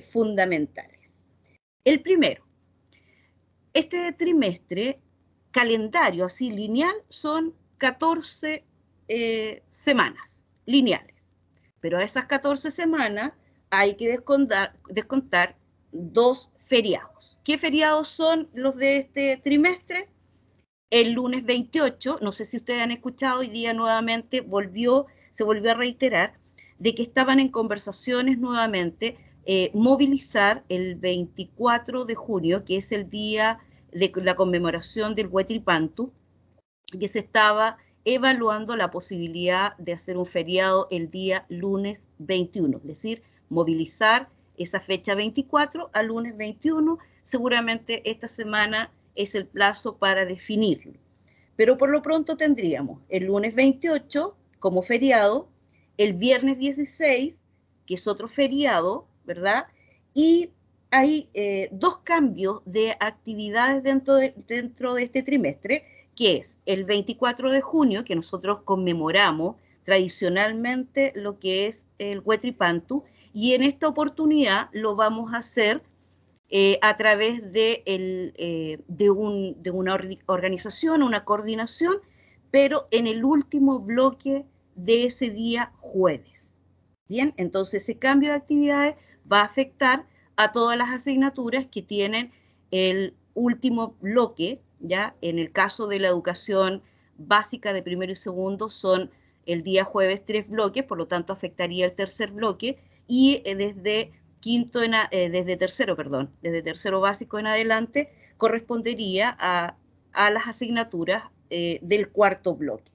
fundamentales. El primero, este trimestre, calendario así lineal, son 14 semanas lineales. Pero a esas 14 semanas hay que descontar 2 feriados. ¿Qué feriados son los de este trimestre? El lunes 28, no sé si ustedes han escuchado, hoy día nuevamente se volvió a reiterar de que estaban en conversaciones nuevamente movilizar el 24 de junio, que es el día de la conmemoración del Huetilpantu, que se estaba evaluando la posibilidad de hacer un feriado el día lunes 21, es decir, movilizar esa fecha 24 al lunes 21. Seguramente esta semana es el plazo para definirlo. Pero por lo pronto tendríamos el lunes 28 como feriado, el viernes 16, que es otro feriado, ¿verdad? Y hay 2 cambios de actividades dentro de este trimestre, que es el 24 de junio, que nosotros conmemoramos tradicionalmente lo que es el Huetripantu, y en esta oportunidad lo vamos a hacer a través de una organización, una coordinación, pero en el último bloque de ese día jueves. Bien, entonces ese cambio de actividades va a afectar a todas las asignaturas que tienen el último bloque, ¿ya? En el caso de la educación básica de primero y segundo son el día jueves 3 bloques, por lo tanto afectaría el tercer bloque, y desde tercero básico en adelante correspondería a las asignaturas del cuarto bloque.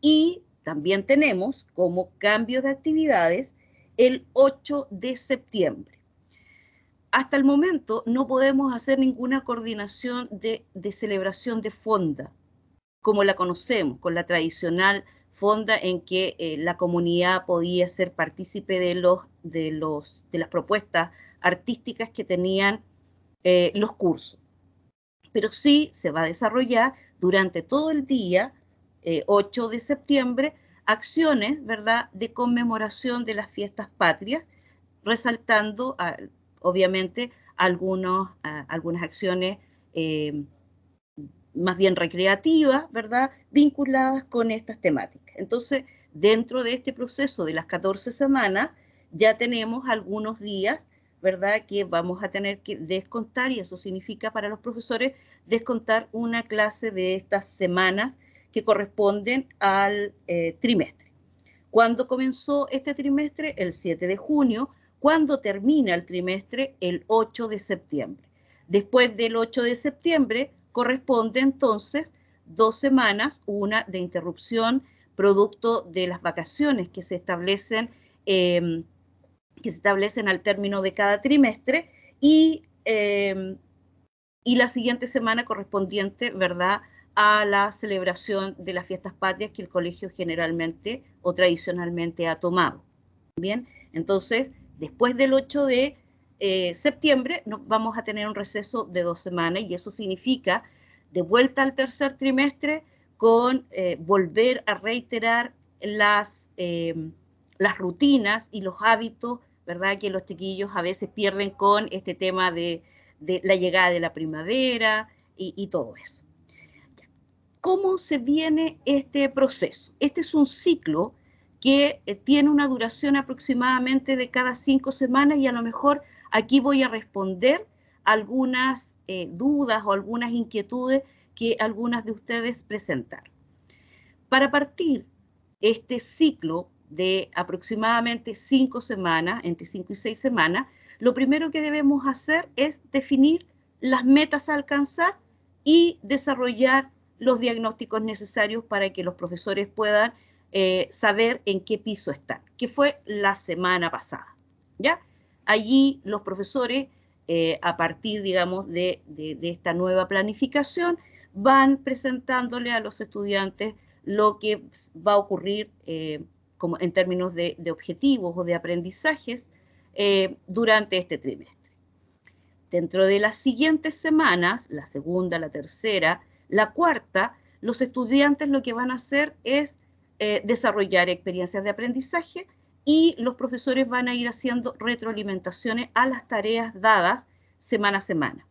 Y también tenemos como cambio de actividades el 8 de septiembre. Hasta el momento no podemos hacer ninguna coordinación de celebración de fonda, como la conocemos, con la tradicional fonda en que la comunidad podía ser partícipe de las propuestas artísticas que tenían los cursos. Pero sí se va a desarrollar durante todo el día, 8 de septiembre, acciones, ¿verdad?, de conmemoración de las fiestas patrias, resaltando, obviamente, algunas acciones más bien recreativas, ¿verdad?, vinculadas con estas temáticas. Entonces, dentro de este proceso de las 14 semanas, ya tenemos algunos días, ¿verdad?, que vamos a tener que descontar, y eso significa para los profesores descontar una clase de estas semanas que corresponden al trimestre. ¿Cuándo comenzó este trimestre? El 7 de junio. ¿Cuándo termina el trimestre? El 8 de septiembre. Después del 8 de septiembre corresponde entonces 2 semanas, una de interrupción producto de las vacaciones que se establecen al término de cada trimestre, y la siguiente semana correspondiente, ¿verdad?, a la celebración de las fiestas patrias que el colegio generalmente o tradicionalmente ha tomado. Bien, entonces, después del 8 de septiembre vamos a tener un receso de 2 semanas, y eso significa de vuelta al tercer trimestre con volver a reiterar las rutinas y los hábitos, ¿verdad?, que los chiquillos a veces pierden con este tema de la llegada de la primavera y todo eso. ¿Cómo se viene este proceso? Este es un ciclo que tiene una duración aproximadamente de cada 5 semanas, y a lo mejor aquí voy a responder algunas dudas o algunas inquietudes que algunas de ustedes presentaron. Para partir este ciclo de aproximadamente 5 semanas, entre 5 y 6 semanas, lo primero que debemos hacer es definir las metas a alcanzar y desarrollar los diagnósticos necesarios para que los profesores puedan saber en qué piso están, que fue la semana pasada, ¿ya? Allí los profesores a partir, digamos, de esta nueva planificación, van presentándole a los estudiantes lo que va a ocurrir como en términos de objetivos o de aprendizajes durante este trimestre. Dentro de las siguientes semanas, la segunda, la tercera, la cuarta, los estudiantes lo que van a hacer es desarrollar experiencias de aprendizaje y los profesores van a ir haciendo retroalimentaciones a las tareas dadas semana a semana.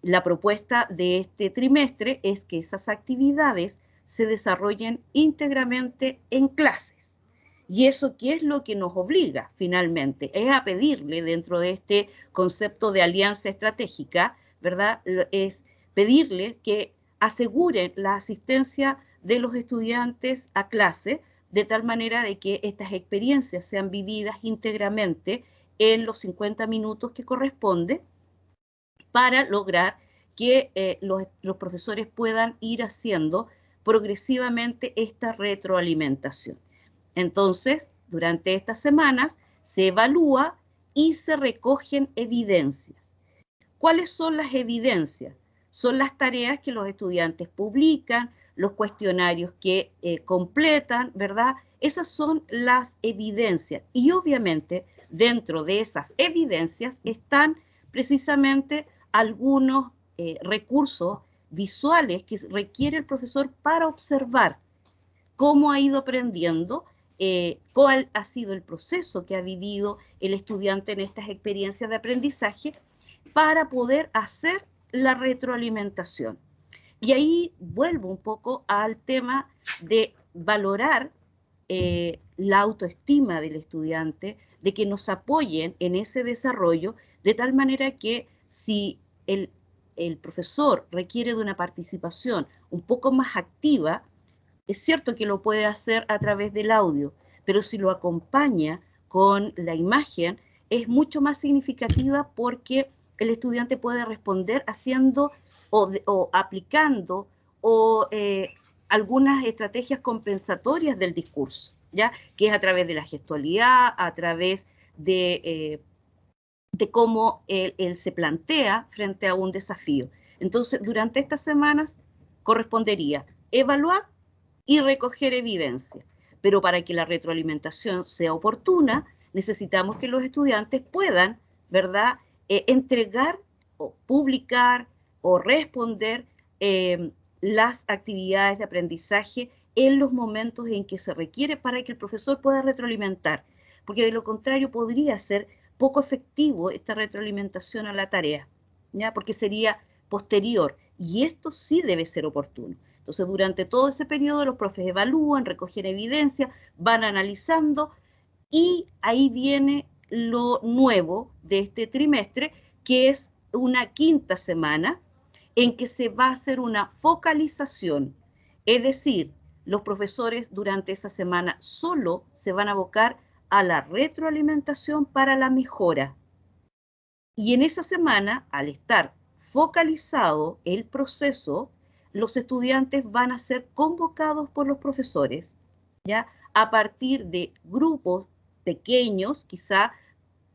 La propuesta de este trimestre es que esas actividades se desarrollen íntegramente en clases. ¿Y eso qué es lo que nos obliga finalmente? Es a pedirle dentro de este concepto de alianza estratégica, ¿verdad? Es pedirle que aseguren la asistencia de los estudiantes a clase de tal manera de que estas experiencias sean vividas íntegramente en los 50 minutos que corresponde para lograr que los profesores puedan ir haciendo progresivamente esta retroalimentación. Entonces, durante estas semanas se evalúa y se recogen evidencias. ¿Cuáles son las evidencias? Son las tareas que los estudiantes publican, los cuestionarios que completan, ¿verdad? Esas son las evidencias. Y obviamente, dentro de esas evidencias están precisamente algunos recursos visuales que requiere el profesor para observar cómo ha ido aprendiendo, cuál ha sido el proceso que ha vivido el estudiante en estas experiencias de aprendizaje para poder hacer la retroalimentación. Y ahí vuelvo un poco al tema de valorar la autoestima del estudiante, de que nos apoyen en ese desarrollo, de tal manera que si el profesor requiere de una participación un poco más activa, es cierto que lo puede hacer a través del audio, pero si lo acompaña con la imagen, es mucho más significativa porque el estudiante puede responder haciendo o aplicando algunas estrategias compensatorias del discurso, ¿ya? Que es a través de la gestualidad, a través de cómo él se plantea frente a un desafío. Entonces, durante estas semanas correspondería evaluar y recoger evidencia. Pero para que la retroalimentación sea oportuna, necesitamos que los estudiantes puedan, ¿verdad?, entregar o publicar o responder las actividades de aprendizaje en los momentos en que se requiere para que el profesor pueda retroalimentar. Porque de lo contrario podría ser poco efectivo esta retroalimentación a la tarea, ¿ya? Porque sería posterior. Y esto sí debe ser oportuno. Entonces, durante todo ese periodo los profes evalúan, recogen evidencia, van analizando y ahí viene lo nuevo de este trimestre, que es una quinta semana en que se va a hacer una focalización. Es decir, los profesores durante esa semana solo se van a abocar a la retroalimentación para la mejora. Y en esa semana, al estar focalizado el proceso, los estudiantes van a ser convocados por los profesores, ¿ya? A partir de grupos pequeños, quizá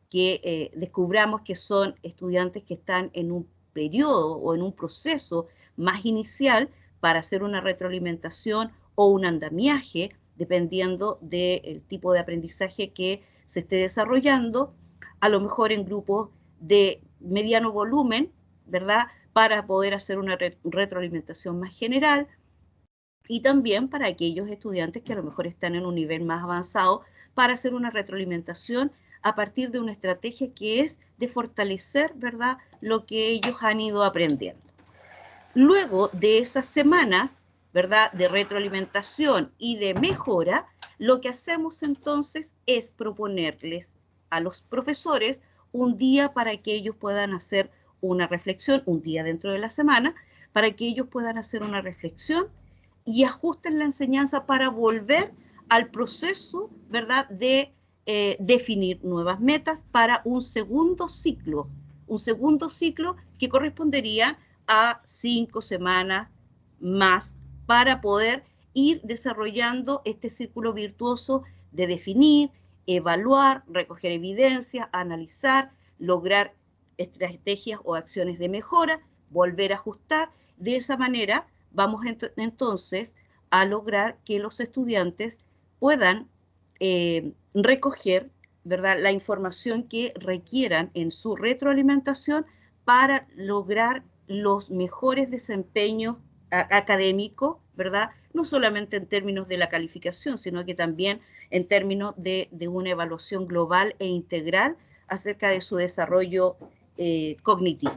que descubramos que son estudiantes que están en un periodo o en un proceso más inicial para hacer una retroalimentación o un andamiaje, dependiendo del tipo de aprendizaje que se esté desarrollando, a lo mejor en grupos de mediano volumen, ¿verdad?, para poder hacer una retroalimentación más general, y también para aquellos estudiantes que a lo mejor están en un nivel más avanzado, para hacer una retroalimentación a partir de una estrategia que es de fortalecer, ¿verdad?, lo que ellos han ido aprendiendo. Luego de esas semanas, ¿verdad?, de retroalimentación y de mejora, lo que hacemos entonces es proponerles a los profesores un día para que ellos puedan hacer una reflexión, un día dentro de la semana, para que ellos puedan hacer una reflexión y ajusten la enseñanza para volver al proceso, ¿verdad?, de definir nuevas metas para un segundo ciclo que correspondería a 5 semanas más para poder ir desarrollando este círculo virtuoso de definir, evaluar, recoger evidencia, analizar, lograr estrategias o acciones de mejora, volver a ajustar. De esa manera vamos entonces a lograr que los estudiantes puedan recoger, ¿verdad?, la información que requieran en su retroalimentación para lograr los mejores desempeños académicos, ¿verdad? No solamente en términos de la calificación, sino que también en términos de una evaluación global e integral acerca de su desarrollo cognitivo.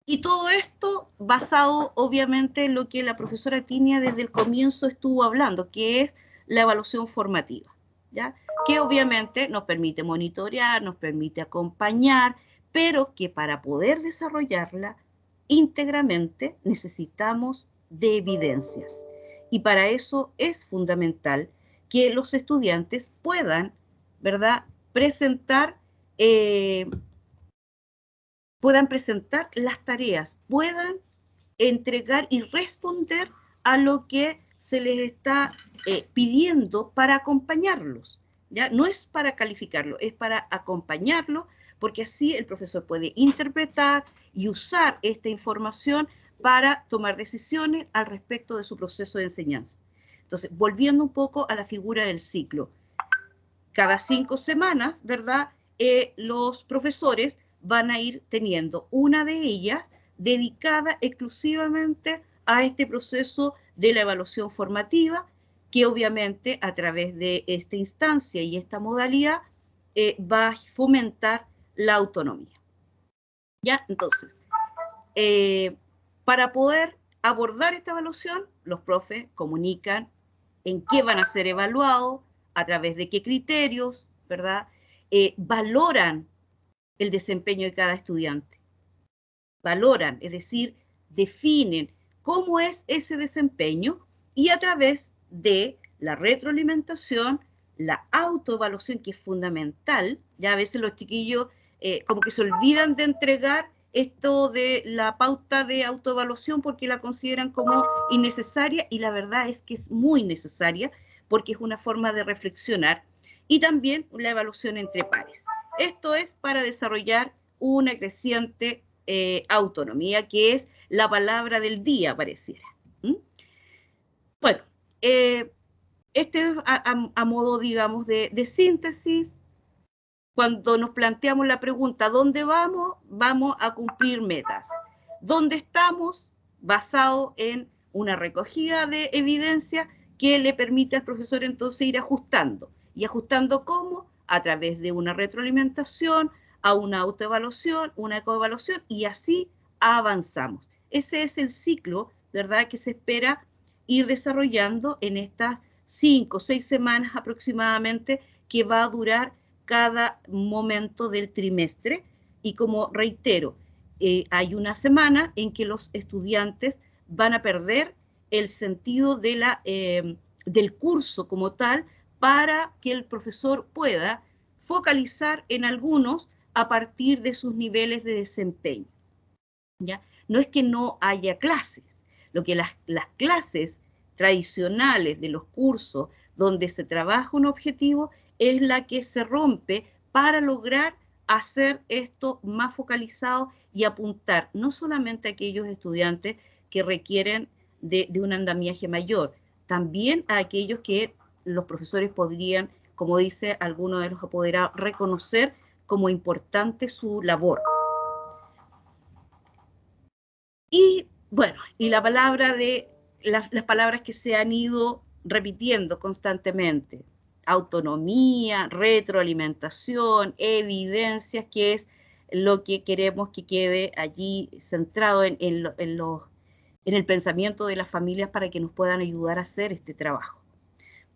Y todo esto basado, obviamente, en lo que la profesora Tinia desde el comienzo estuvo hablando, que es la evaluación formativa, ¿ya? Que obviamente nos permite monitorear, nos permite acompañar, pero que para poder desarrollarla íntegramente necesitamos de evidencias. Y para eso es fundamental que los estudiantes puedan, ¿verdad?, presentar las tareas, puedan entregar y responder a lo que se les está pidiendo para acompañarlos, ¿ya? No es para calificarlo, es para acompañarlo, porque así el profesor puede interpretar y usar esta información para tomar decisiones al respecto de su proceso de enseñanza. Entonces, volviendo un poco a la figura del ciclo, cada 5 semanas, ¿verdad?, los profesores van a ir teniendo una de ellas dedicada exclusivamente a este proceso de la evaluación formativa, que obviamente a través de esta instancia y esta modalidad va a fomentar la autonomía. ¿Ya? Entonces, para poder abordar esta evaluación, los profes comunican en qué van a ser evaluados, a través de qué criterios, ¿verdad? Valoran el desempeño de cada estudiante. Valoran, es decir, definen cómo es ese desempeño y a través de la retroalimentación, la autoevaluación, que es fundamental. Ya a veces los chiquillos como que se olvidan de entregar esto de la pauta de autoevaluación porque la consideran como innecesaria, y la verdad es que es muy necesaria porque es una forma de reflexionar, y también la evaluación entre pares. Esto es para desarrollar una creciente autonomía, que es la palabra del día, pareciera. Bueno, este es a modo, digamos, de síntesis. Cuando nos planteamos la pregunta, ¿dónde vamos? Vamos a cumplir metas. ¿Dónde estamos? Basado en una recogida de evidencia que le permite al profesor entonces ir ajustando. ¿Y ajustando cómo? A través de una retroalimentación, a una autoevaluación, una ecoevaluación, y así avanzamos. Ese es el ciclo, ¿verdad?, que se espera ir desarrollando en estas 5 o 6 semanas aproximadamente que va a durar cada momento del trimestre. Y como reitero, hay una semana en que los estudiantes van a perder el sentido de del curso como tal, para que el profesor pueda focalizar en algunos a partir de sus niveles de desempeño. ¿Ya? No es que no haya clases, lo que las clases tradicionales de los cursos donde se trabaja un objetivo es la que se rompe para lograr hacer esto más focalizado y apuntar no solamente a aquellos estudiantes que requieren de un andamiaje mayor, también a aquellos que los profesores podrían, como dice alguno de los apoderados, reconocer como importante su labor. Y bueno, y la palabra de las palabras que se han ido repitiendo constantemente: autonomía, retroalimentación, evidencias, que es lo que queremos que quede allí centrado en el pensamiento de las familias para que nos puedan ayudar a hacer este trabajo.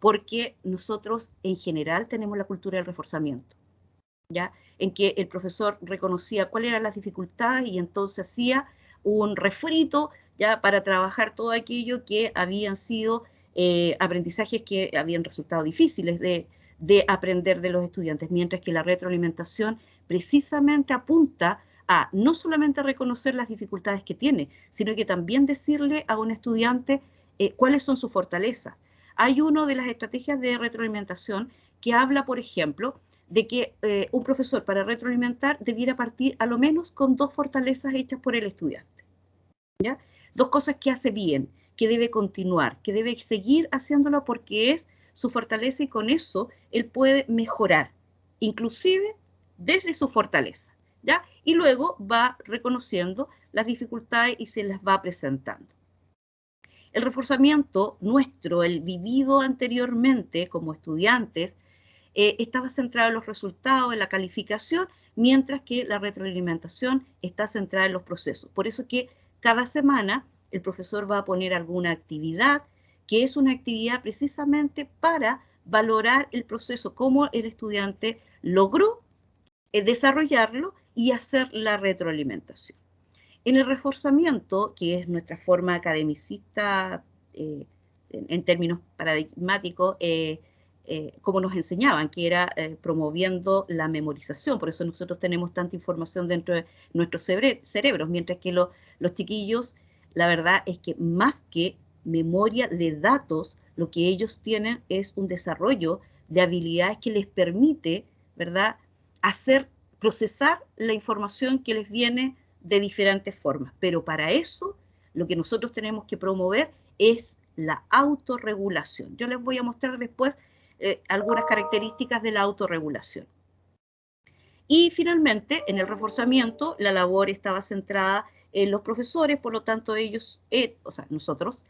Porque nosotros en general tenemos la cultura del reforzamiento, ¿ya? En que el profesor reconocía cuáles eran las dificultades y entonces hacía un refrito, ya, para trabajar todo aquello que habían sido aprendizajes que habían resultado difíciles de aprender de los estudiantes, mientras que la retroalimentación precisamente apunta a no solamente reconocer las dificultades que tiene, sino que también decirle a un estudiante cuáles son sus fortalezas. Hay una de las estrategias de retroalimentación que habla, por ejemplo, de que un profesor para retroalimentar debiera partir a lo menos con 2 fortalezas hechas por el estudiante, ¿ya? 2 cosas que hace bien, que debe continuar, que debe seguir haciéndolo porque es su fortaleza y con eso él puede mejorar, inclusive desde su fortaleza, ¿ya? Y luego va reconociendo las dificultades y se las va presentando. El reforzamiento nuestro, el vivido anteriormente como estudiantes, estaba centrado en los resultados, en la calificación, mientras que la retroalimentación está centrada en los procesos. Por eso que cada semana el profesor va a poner alguna actividad, que es una actividad precisamente para valorar el proceso, cómo el estudiante logró desarrollarlo y hacer la retroalimentación. En el reforzamiento, que es nuestra forma academicista en términos paradigmáticos, como nos enseñaban, que era promoviendo la memorización. Por eso nosotros tenemos tanta información dentro de nuestros cerebros, mientras que los chiquillos, la verdad es que más que memoria de datos, lo que ellos tienen es un desarrollo de habilidades que les permite, ¿verdad?, procesar la información que les viene de diferentes formas. Pero para eso, lo que nosotros tenemos que promover es la autorregulación. Yo les voy a mostrar después algunas características de la autorregulación. Y finalmente, en el reforzamiento, la labor estaba centrada en los profesores, por lo tanto ellos, o sea, nosotros,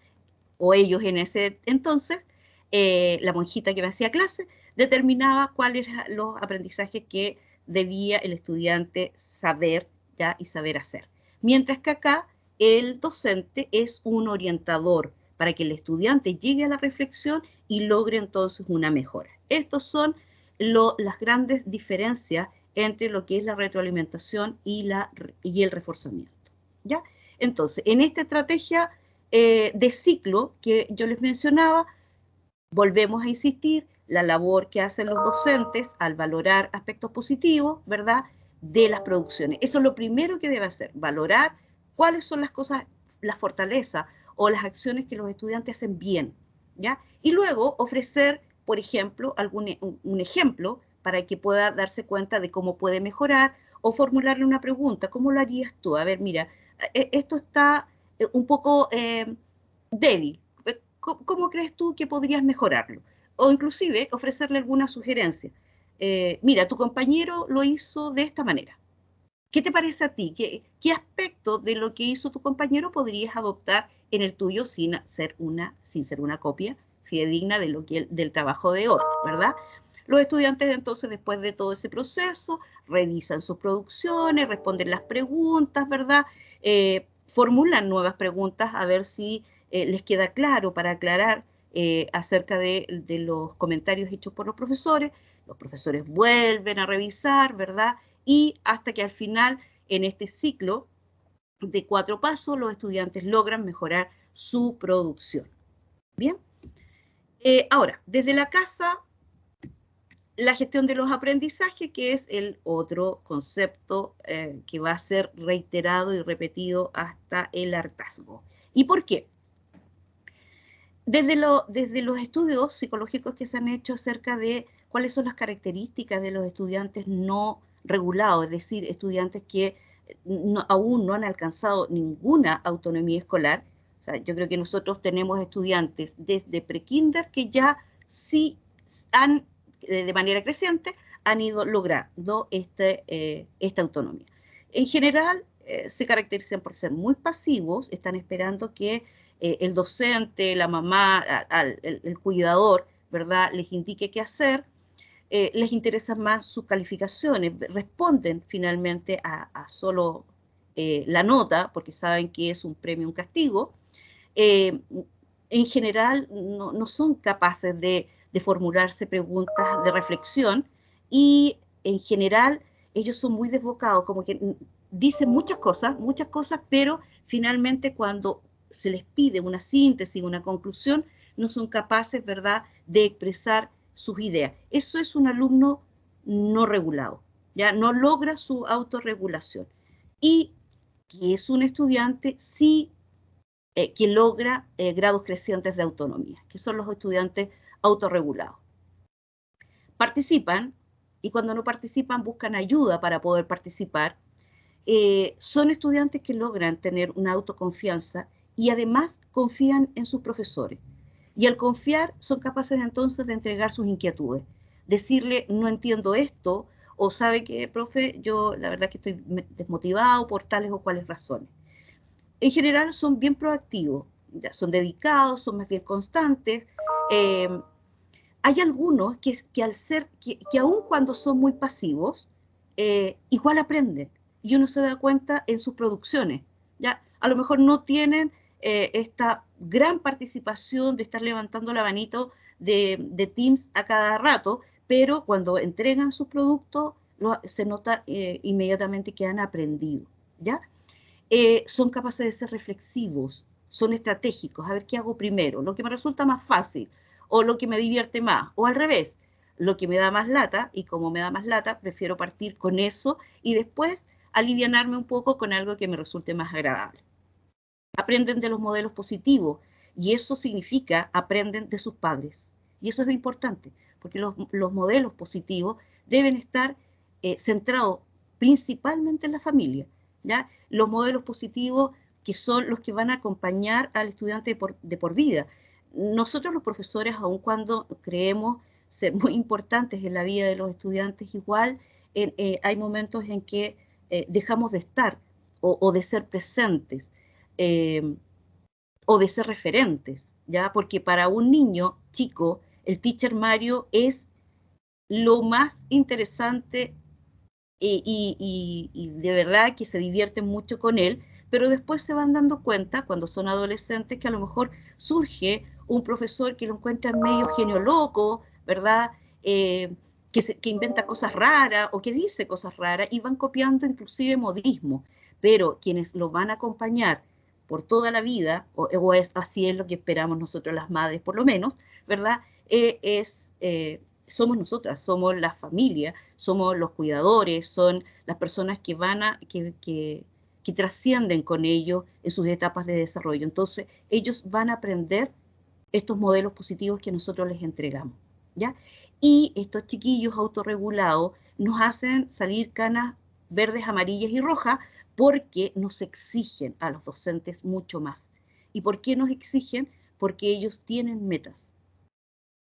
o ellos en ese entonces, la monjita que me hacía clase, determinaba cuáles eran los aprendizajes que debía el estudiante saber, ¿ya?, y saber hacer. Mientras que acá, el docente es un orientador para que el estudiante llegue a la reflexión y logre entonces una mejora. Estas son las grandes diferencias entre lo que es la retroalimentación y el reforzamiento, ¿ya? Entonces, en esta estrategia de ciclo que yo les mencionaba, volvemos a insistir, la labor que hacen los docentes al valorar aspectos positivos, ¿verdad?, de las producciones. Eso es lo primero que debe hacer, valorar cuáles son las cosas, las fortalezas o las acciones que los estudiantes hacen bien, ¿ya? Y luego ofrecer, por ejemplo, un ejemplo para que pueda darse cuenta de cómo puede mejorar o formularle una pregunta. ¿Cómo lo harías tú? A ver, mira, esto está un poco débil. ¿Cómo crees tú que podrías mejorarlo? O inclusive ofrecerle alguna sugerencia. Mira, tu compañero lo hizo de esta manera. ¿Qué te parece a ti? ¿Qué aspecto de lo que hizo tu compañero podrías adoptar en el tuyo sin ser una copia fidedigna de del trabajo de otro, ¿verdad? Los estudiantes entonces, después de todo ese proceso, revisan sus producciones, responden las preguntas, ¿verdad? Formulan nuevas preguntas a ver si les queda claro para aclarar acerca de los comentarios hechos por los profesores vuelven a revisar, ¿verdad? Y hasta que al final, en este ciclo de 4 pasos, los estudiantes logran mejorar su producción. Bien. Ahora, desde la casa, la gestión de los aprendizajes, que es el otro concepto que va a ser reiterado y repetido hasta el hartazgo. ¿Y por qué? Desde los estudios psicológicos que se han hecho acerca de cuáles son las características de los estudiantes no regulados, es decir, estudiantes que aún no han alcanzado ninguna autonomía escolar. O sea, yo creo que nosotros tenemos estudiantes desde prekinder que ya sí han, de manera creciente, han ido logrando esta autonomía. En general, se caracterizan por ser muy pasivos, están esperando que el docente, la mamá, el cuidador, ¿verdad?, les indique qué hacer. Les interesan más sus calificaciones, responden finalmente a solo la nota, porque saben que es un premio, un castigo. En general no son capaces de formularse preguntas de reflexión y en general ellos son muy desbocados, como que dicen muchas cosas, pero finalmente cuando se les pide una síntesis, una conclusión, no son capaces, ¿verdad?, de expresar sus ideas. Eso es un alumno no regulado, ¿ya? No logra su autorregulación. Y que es un estudiante, sí, que logra grados crecientes de autonomía, que son los estudiantes autorregulados. Participan y cuando no participan buscan ayuda para poder participar, son estudiantes que logran tener una autoconfianza y además confían en sus profesores. Y al confiar son capaces entonces de entregar sus inquietudes, decirle no entiendo esto, o sabe que, profe, yo la verdad que estoy desmotivado por tales o cuales razones. En general son bien proactivos, ya, son dedicados, son más bien constantes. Hay algunos que al ser, que aun cuando son muy pasivos, igual aprenden. Y uno se da cuenta en sus producciones. ¿Ya? A lo mejor no tienen esta gran participación de estar levantando el abanito de Teams a cada rato, pero cuando entregan sus productos se nota inmediatamente que han aprendido. ¿Ya? Son capaces de ser reflexivos, son estratégicos, a ver qué hago primero, lo que me resulta más fácil, o lo que me divierte más, o al revés, lo que me da más lata, y como me da más lata, prefiero partir con eso, y después alivianarme un poco con algo que me resulte más agradable. Aprenden de los modelos positivos, y eso significa aprenden de sus padres, y eso es importante, porque los modelos positivos deben estar centrados principalmente en la familia, ¿ya? Los modelos positivos que son los que van a acompañar al estudiante de por vida. Nosotros los profesores, aun cuando creemos ser muy importantes en la vida de los estudiantes, igual hay momentos en que dejamos de estar o de ser presentes o de ser referentes, ¿ya? Porque para un niño chico, el teacher Mario es lo más interesante y de verdad que se divierten mucho con él, pero después se van dando cuenta, cuando son adolescentes, que a lo mejor surge un profesor que lo encuentra medio genio loco, ¿verdad? Que inventa cosas raras o que dice cosas raras y van copiando inclusive modismo, pero quienes lo van a acompañar por toda la vida, así es lo que esperamos nosotros las madres por lo menos, ¿verdad? Somos nosotras, somos la familia, somos los cuidadores, son las personas que que trascienden con ellos en sus etapas de desarrollo. Entonces, ellos van a aprender estos modelos positivos que nosotros les entregamos, ¿ya? Y estos chiquillos autorregulados nos hacen salir canas verdes, amarillas y rojas porque nos exigen a los docentes mucho más. ¿Y por qué nos exigen? Porque ellos tienen metas,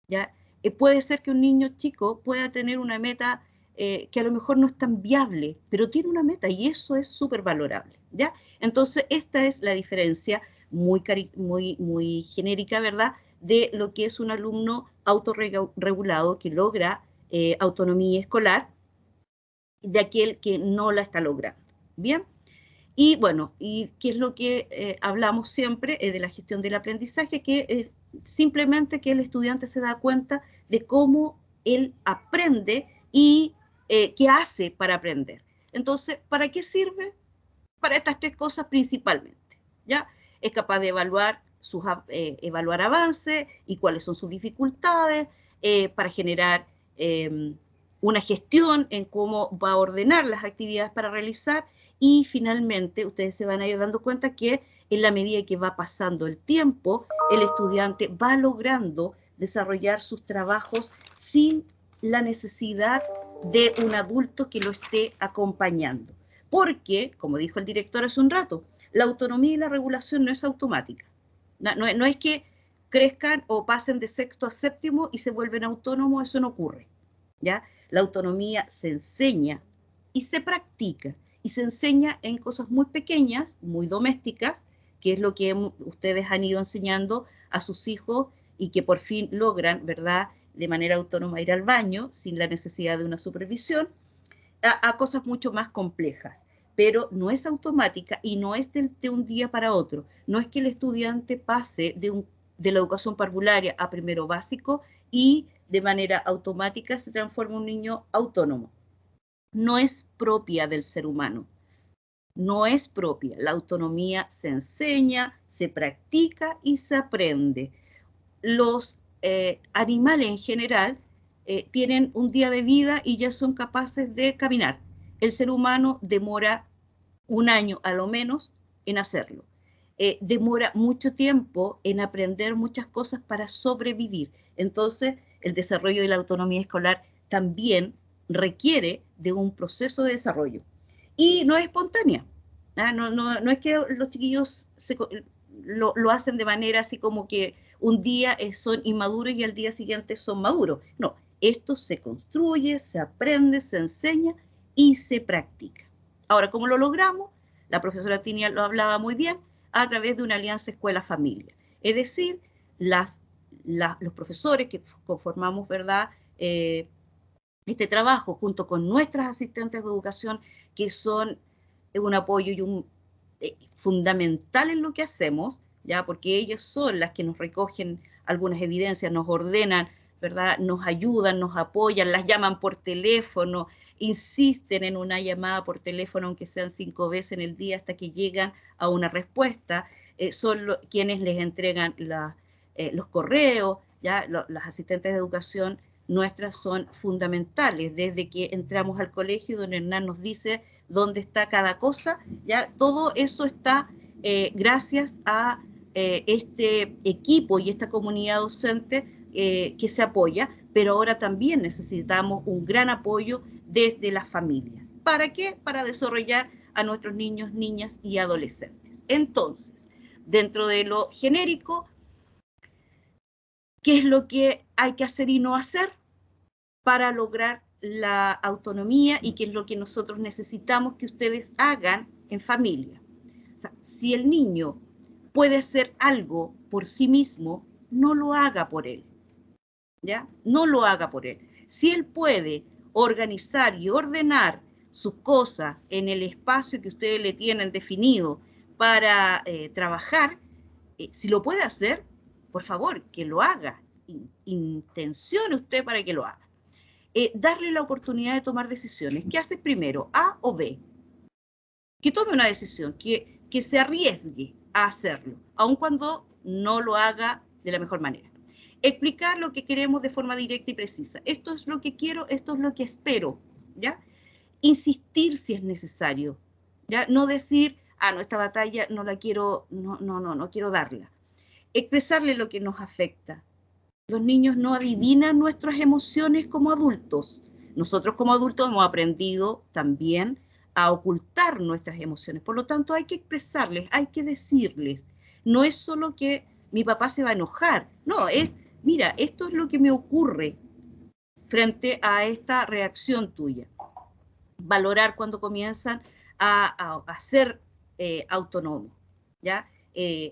¿ya? Puede ser que un niño chico pueda tener una meta que a lo mejor no es tan viable, pero tiene una meta y eso es súper valorable, ¿ya? Entonces, esta es la diferencia muy genérica, ¿verdad?, de lo que es un alumno autorregulado que logra autonomía escolar de aquel que no la está logrando, ¿bien? Y bueno, ¿y qué es lo que hablamos siempre de la gestión del aprendizaje? Que simplemente que el estudiante se da cuenta de cómo él aprende y qué hace para aprender. Entonces, ¿para qué sirve? Para estas tres cosas principalmente, ¿ya? Es capaz de evaluar avances y cuáles son sus dificultades, para generar una gestión en cómo va a ordenar las actividades para realizar, y finalmente ustedes se van a ir dando cuenta que en la medida que va pasando el tiempo, el estudiante va logrando desarrollar sus trabajos sin la necesidad de un adulto que lo esté acompañando. Porque, como dijo el director hace un rato, la autonomía y la regulación no es automática. No es que crezcan o pasen de sexto a séptimo y se vuelven autónomos, eso no ocurre, ¿ya? La autonomía se enseña y se practica, y se enseña en cosas muy pequeñas, muy domésticas, que es lo que ustedes han ido enseñando a sus hijos y que por fin logran, ¿verdad?, de manera autónoma ir al baño sin la necesidad de una supervisión, a cosas mucho más complejas. Pero no es automática y no es de un día para otro. No es que el estudiante pase de la educación parvularia a primero básico y de manera automática se transforma en un niño autónomo. No es propia del ser humano. No es propia. La autonomía se enseña, se practica y se aprende. Los animales en general tienen un día de vida y ya son capaces de caminar. El ser humano demora un año a lo menos en hacerlo. Demora mucho tiempo en aprender muchas cosas para sobrevivir. Entonces, el desarrollo de la autonomía escolar también requiere de un proceso de desarrollo. Y no es espontánea. No es que los chiquillos lo hacen de manera así como que un día son inmaduros y al día siguiente son maduros. No, esto se construye, se aprende, se enseña y se practica. Ahora, ¿cómo lo logramos? La profesora Tinia lo hablaba muy bien, a través de una alianza escuela-familia. Es decir, los profesores que conformamos, ¿verdad?, este trabajo junto con nuestras asistentes de educación, que son un apoyo y fundamental en lo que hacemos, ya, porque ellas son las que nos recogen algunas evidencias, nos ordenan, ¿verdad?, nos ayudan, nos apoyan, las llaman por teléfono, insisten en una llamada por teléfono, aunque sean 5 veces en el día, hasta que llegan a una respuesta. Son quienes les entregan los correos, ¿ya? Las asistentes de educación nuestras son fundamentales. Desde que entramos al colegio, don Hernán nos dice dónde está cada cosa, ¿ya? Todo eso está gracias a este equipo y esta comunidad docente que se apoya, pero ahora también necesitamos un gran apoyo desde las familias. ¿Para qué? Para desarrollar a nuestros niños, niñas y adolescentes. Entonces, dentro de lo genérico, ¿qué es lo que hay que hacer y no hacer para lograr la autonomía y qué es lo que nosotros necesitamos que ustedes hagan en familia? O sea, si el niño puede hacer algo por sí mismo, no lo haga por él, ¿ya? No lo haga por él. Si él puede organizar y ordenar sus cosas en el espacio que ustedes le tienen definido para trabajar, si lo puede hacer, por favor, que lo haga. Intencione usted para que lo haga. Darle la oportunidad de tomar decisiones. ¿Qué hace primero? ¿A o B? Que tome una decisión, que se arriesgue a hacerlo, aun cuando no lo haga de la mejor manera. Explicar lo que queremos de forma directa y precisa. Esto es lo que quiero, esto es lo que espero, ¿ya? Insistir si es necesario, ¿ya? No decir, no, esta batalla no la quiero, no quiero darla. Expresarle lo que nos afecta. Los niños no adivinan nuestras emociones como adultos. Nosotros como adultos hemos aprendido también a ocultar nuestras emociones. Por lo tanto, hay que expresarles, hay que decirles. No es solo que mi papá se va a enojar. No, es, mira, esto es lo que me ocurre frente a esta reacción tuya. Valorar cuando comienzan a ser autónomos, ¿ya?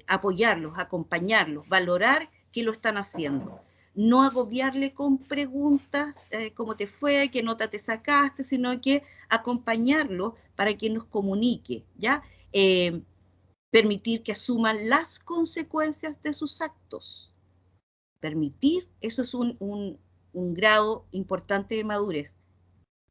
Apoyarlos, acompañarlos, valorar que lo están haciendo. No agobiarle con preguntas, cómo te fue, qué nota te sacaste, sino que acompañarlo para que nos comunique, ¿ya? Permitir que asuman las consecuencias de sus actos. Permitir, eso es un grado importante de madurez,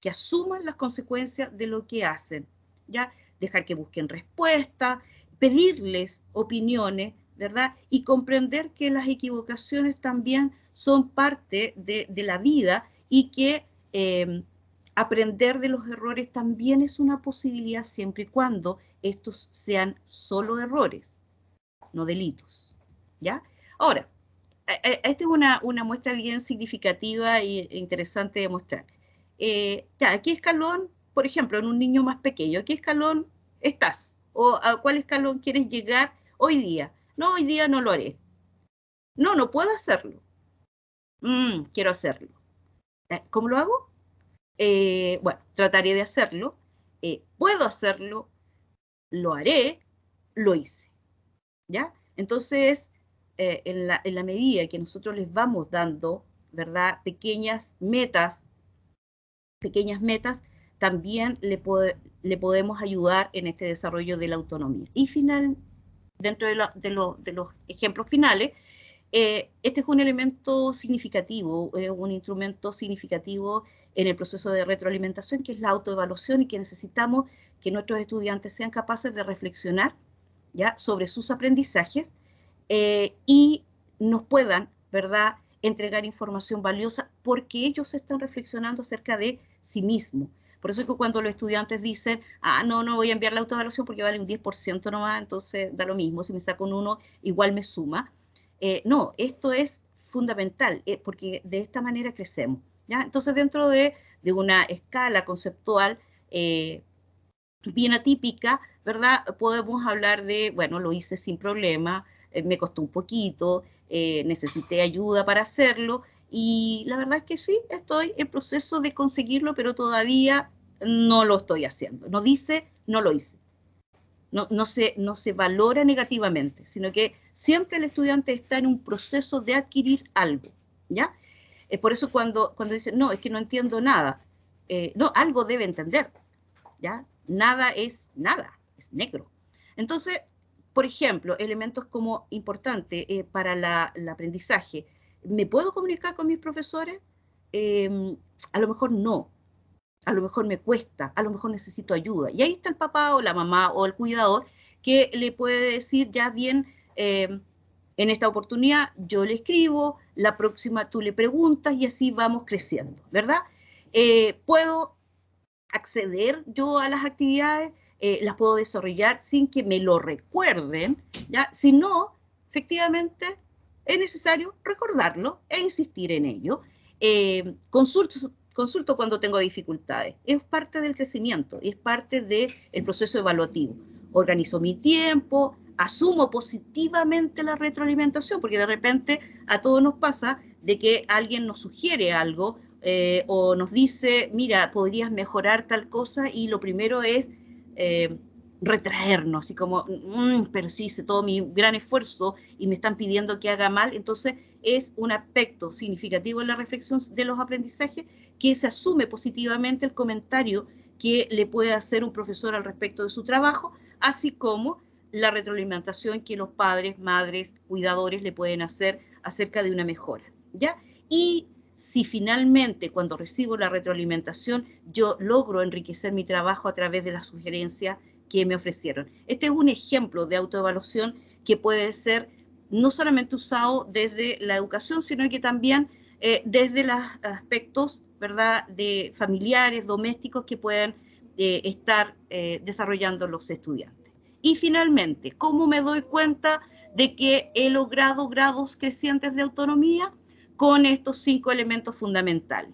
que asuman las consecuencias de lo que hacen, ¿ya? Dejar que busquen respuestas, pedirles opiniones, ¿verdad? Y comprender que las equivocaciones también son parte de la vida y que aprender de los errores también es una posibilidad siempre y cuando estos sean solo errores, no delitos, ¿ya? Ahora, esta es una muestra bien significativa e interesante de mostrar. Ya, ¿a qué escalón, por ejemplo, en un niño más pequeño, a qué escalón estás? ¿O a cuál escalón quieres llegar hoy día? No, hoy día no lo haré. No puedo hacerlo. Quiero hacerlo. ¿Cómo lo hago? Bueno, trataré de hacerlo. Puedo hacerlo. Lo haré. Lo hice. ¿Ya? Entonces, en la medida que nosotros les vamos dando, ¿verdad?, pequeñas metas, también le podemos ayudar en este desarrollo de la autonomía. Y dentro de los ejemplos finales, este es un elemento significativo, un instrumento significativo en el proceso de retroalimentación, que es la autoevaluación, y que necesitamos que nuestros estudiantes sean capaces de reflexionar, ¿ya?, sobre sus aprendizajes y nos puedan, ¿verdad?, entregar información valiosa porque ellos están reflexionando acerca de sí mismos. Por eso es que cuando los estudiantes dicen, no voy a enviar la autoevaluación porque vale un 10% nomás, entonces da lo mismo, si me saco un 1 igual me suma. No, esto es fundamental porque de esta manera crecemos. ¿ya? Entonces, dentro de una escala conceptual bien atípica, ¿verdad? Podemos hablar de, bueno, lo hice sin problema, me costó un poquito, necesité ayuda para hacerlo, y la verdad es que sí, estoy en proceso de conseguirlo, pero todavía no lo estoy haciendo. No dice, no lo hice. No se valora negativamente, sino que siempre el estudiante está en un proceso de adquirir algo, ¿ya? Por eso cuando dicen, no, es que no entiendo nada, no, algo debe entender, ¿ya? Nada es nada, es negro. Entonces, por ejemplo, elementos como importantes para el aprendizaje. ¿Me puedo comunicar con mis profesores? A lo mejor no. A lo mejor me cuesta, a lo mejor necesito ayuda. Y ahí está el papá o la mamá o el cuidador que le puede decir, ya bien, en esta oportunidad yo le escribo, la próxima tú le preguntas y así vamos creciendo, ¿verdad? Puedo acceder yo a las actividades, las puedo desarrollar sin que me lo recuerden, ¿ya? Si no, efectivamente, es necesario recordarlo e insistir en ello. Consulto cuando tengo dificultades. Es parte del crecimiento, es parte del proceso evaluativo. Organizo mi tiempo, asumo positivamente la retroalimentación, porque de repente a todos nos pasa de que alguien nos sugiere algo o nos dice, mira, podrías mejorar tal cosa, y lo primero es retraernos, así como, pero sí hice todo mi gran esfuerzo y me están pidiendo que haga mal. Entonces es un aspecto significativo en la reflexión de los aprendizajes que se asume positivamente el comentario que le puede hacer un profesor al respecto de su trabajo, así como la retroalimentación que los padres, madres, cuidadores le pueden hacer acerca de una mejora, ¿ya? Y si finalmente, cuando recibo la retroalimentación, yo logro enriquecer mi trabajo a través de las sugerencias que me ofrecieron. Este es un ejemplo de autoevaluación que puede ser no solamente usado desde la educación, sino que también desde los aspectos, ¿verdad?, de familiares, domésticos que pueden estar desarrollando los estudiantes. Y finalmente, ¿cómo me doy cuenta de que he logrado grados crecientes de autonomía? Con estos 5 elementos fundamentales.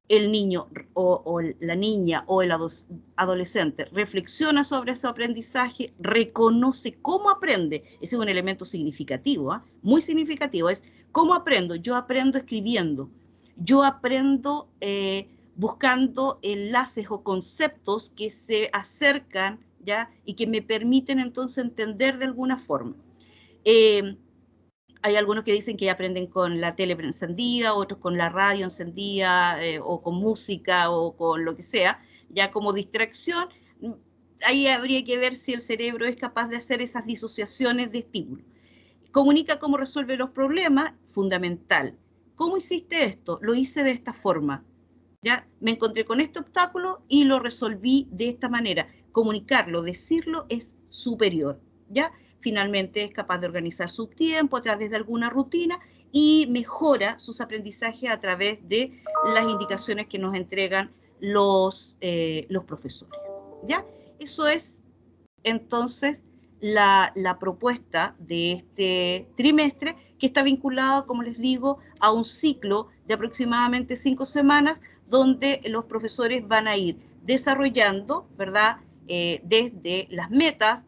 El niño o la niña o el adolescente reflexiona sobre ese aprendizaje, reconoce cómo aprende. Ese es un elemento significativo, muy significativo. Es cómo aprendo. Yo aprendo escribiendo. Yo aprendo buscando enlaces o conceptos que se acercan, ¿ya? Y que me permiten entonces entender de alguna forma. Hay algunos que dicen que aprenden con la tele encendida, otros con la radio encendida, o con música, o con lo que sea, ya como distracción. Ahí habría que ver si el cerebro es capaz de hacer esas disociaciones de estímulo. Comunica cómo resuelve los problemas, fundamental. ¿Cómo hiciste esto? Lo hice de esta forma. ¿Ya? Me encontré con este obstáculo y lo resolví de esta manera. Comunicarlo, decirlo es superior, ¿ya? Finalmente es capaz de organizar su tiempo a través de alguna rutina y mejora sus aprendizajes a través de las indicaciones que nos entregan los profesores, ¿ya? Eso es entonces la propuesta de este trimestre, que está vinculado, como les digo, a un ciclo de aproximadamente 5 semanas, donde los profesores van a ir desarrollando, ¿verdad?, desde las metas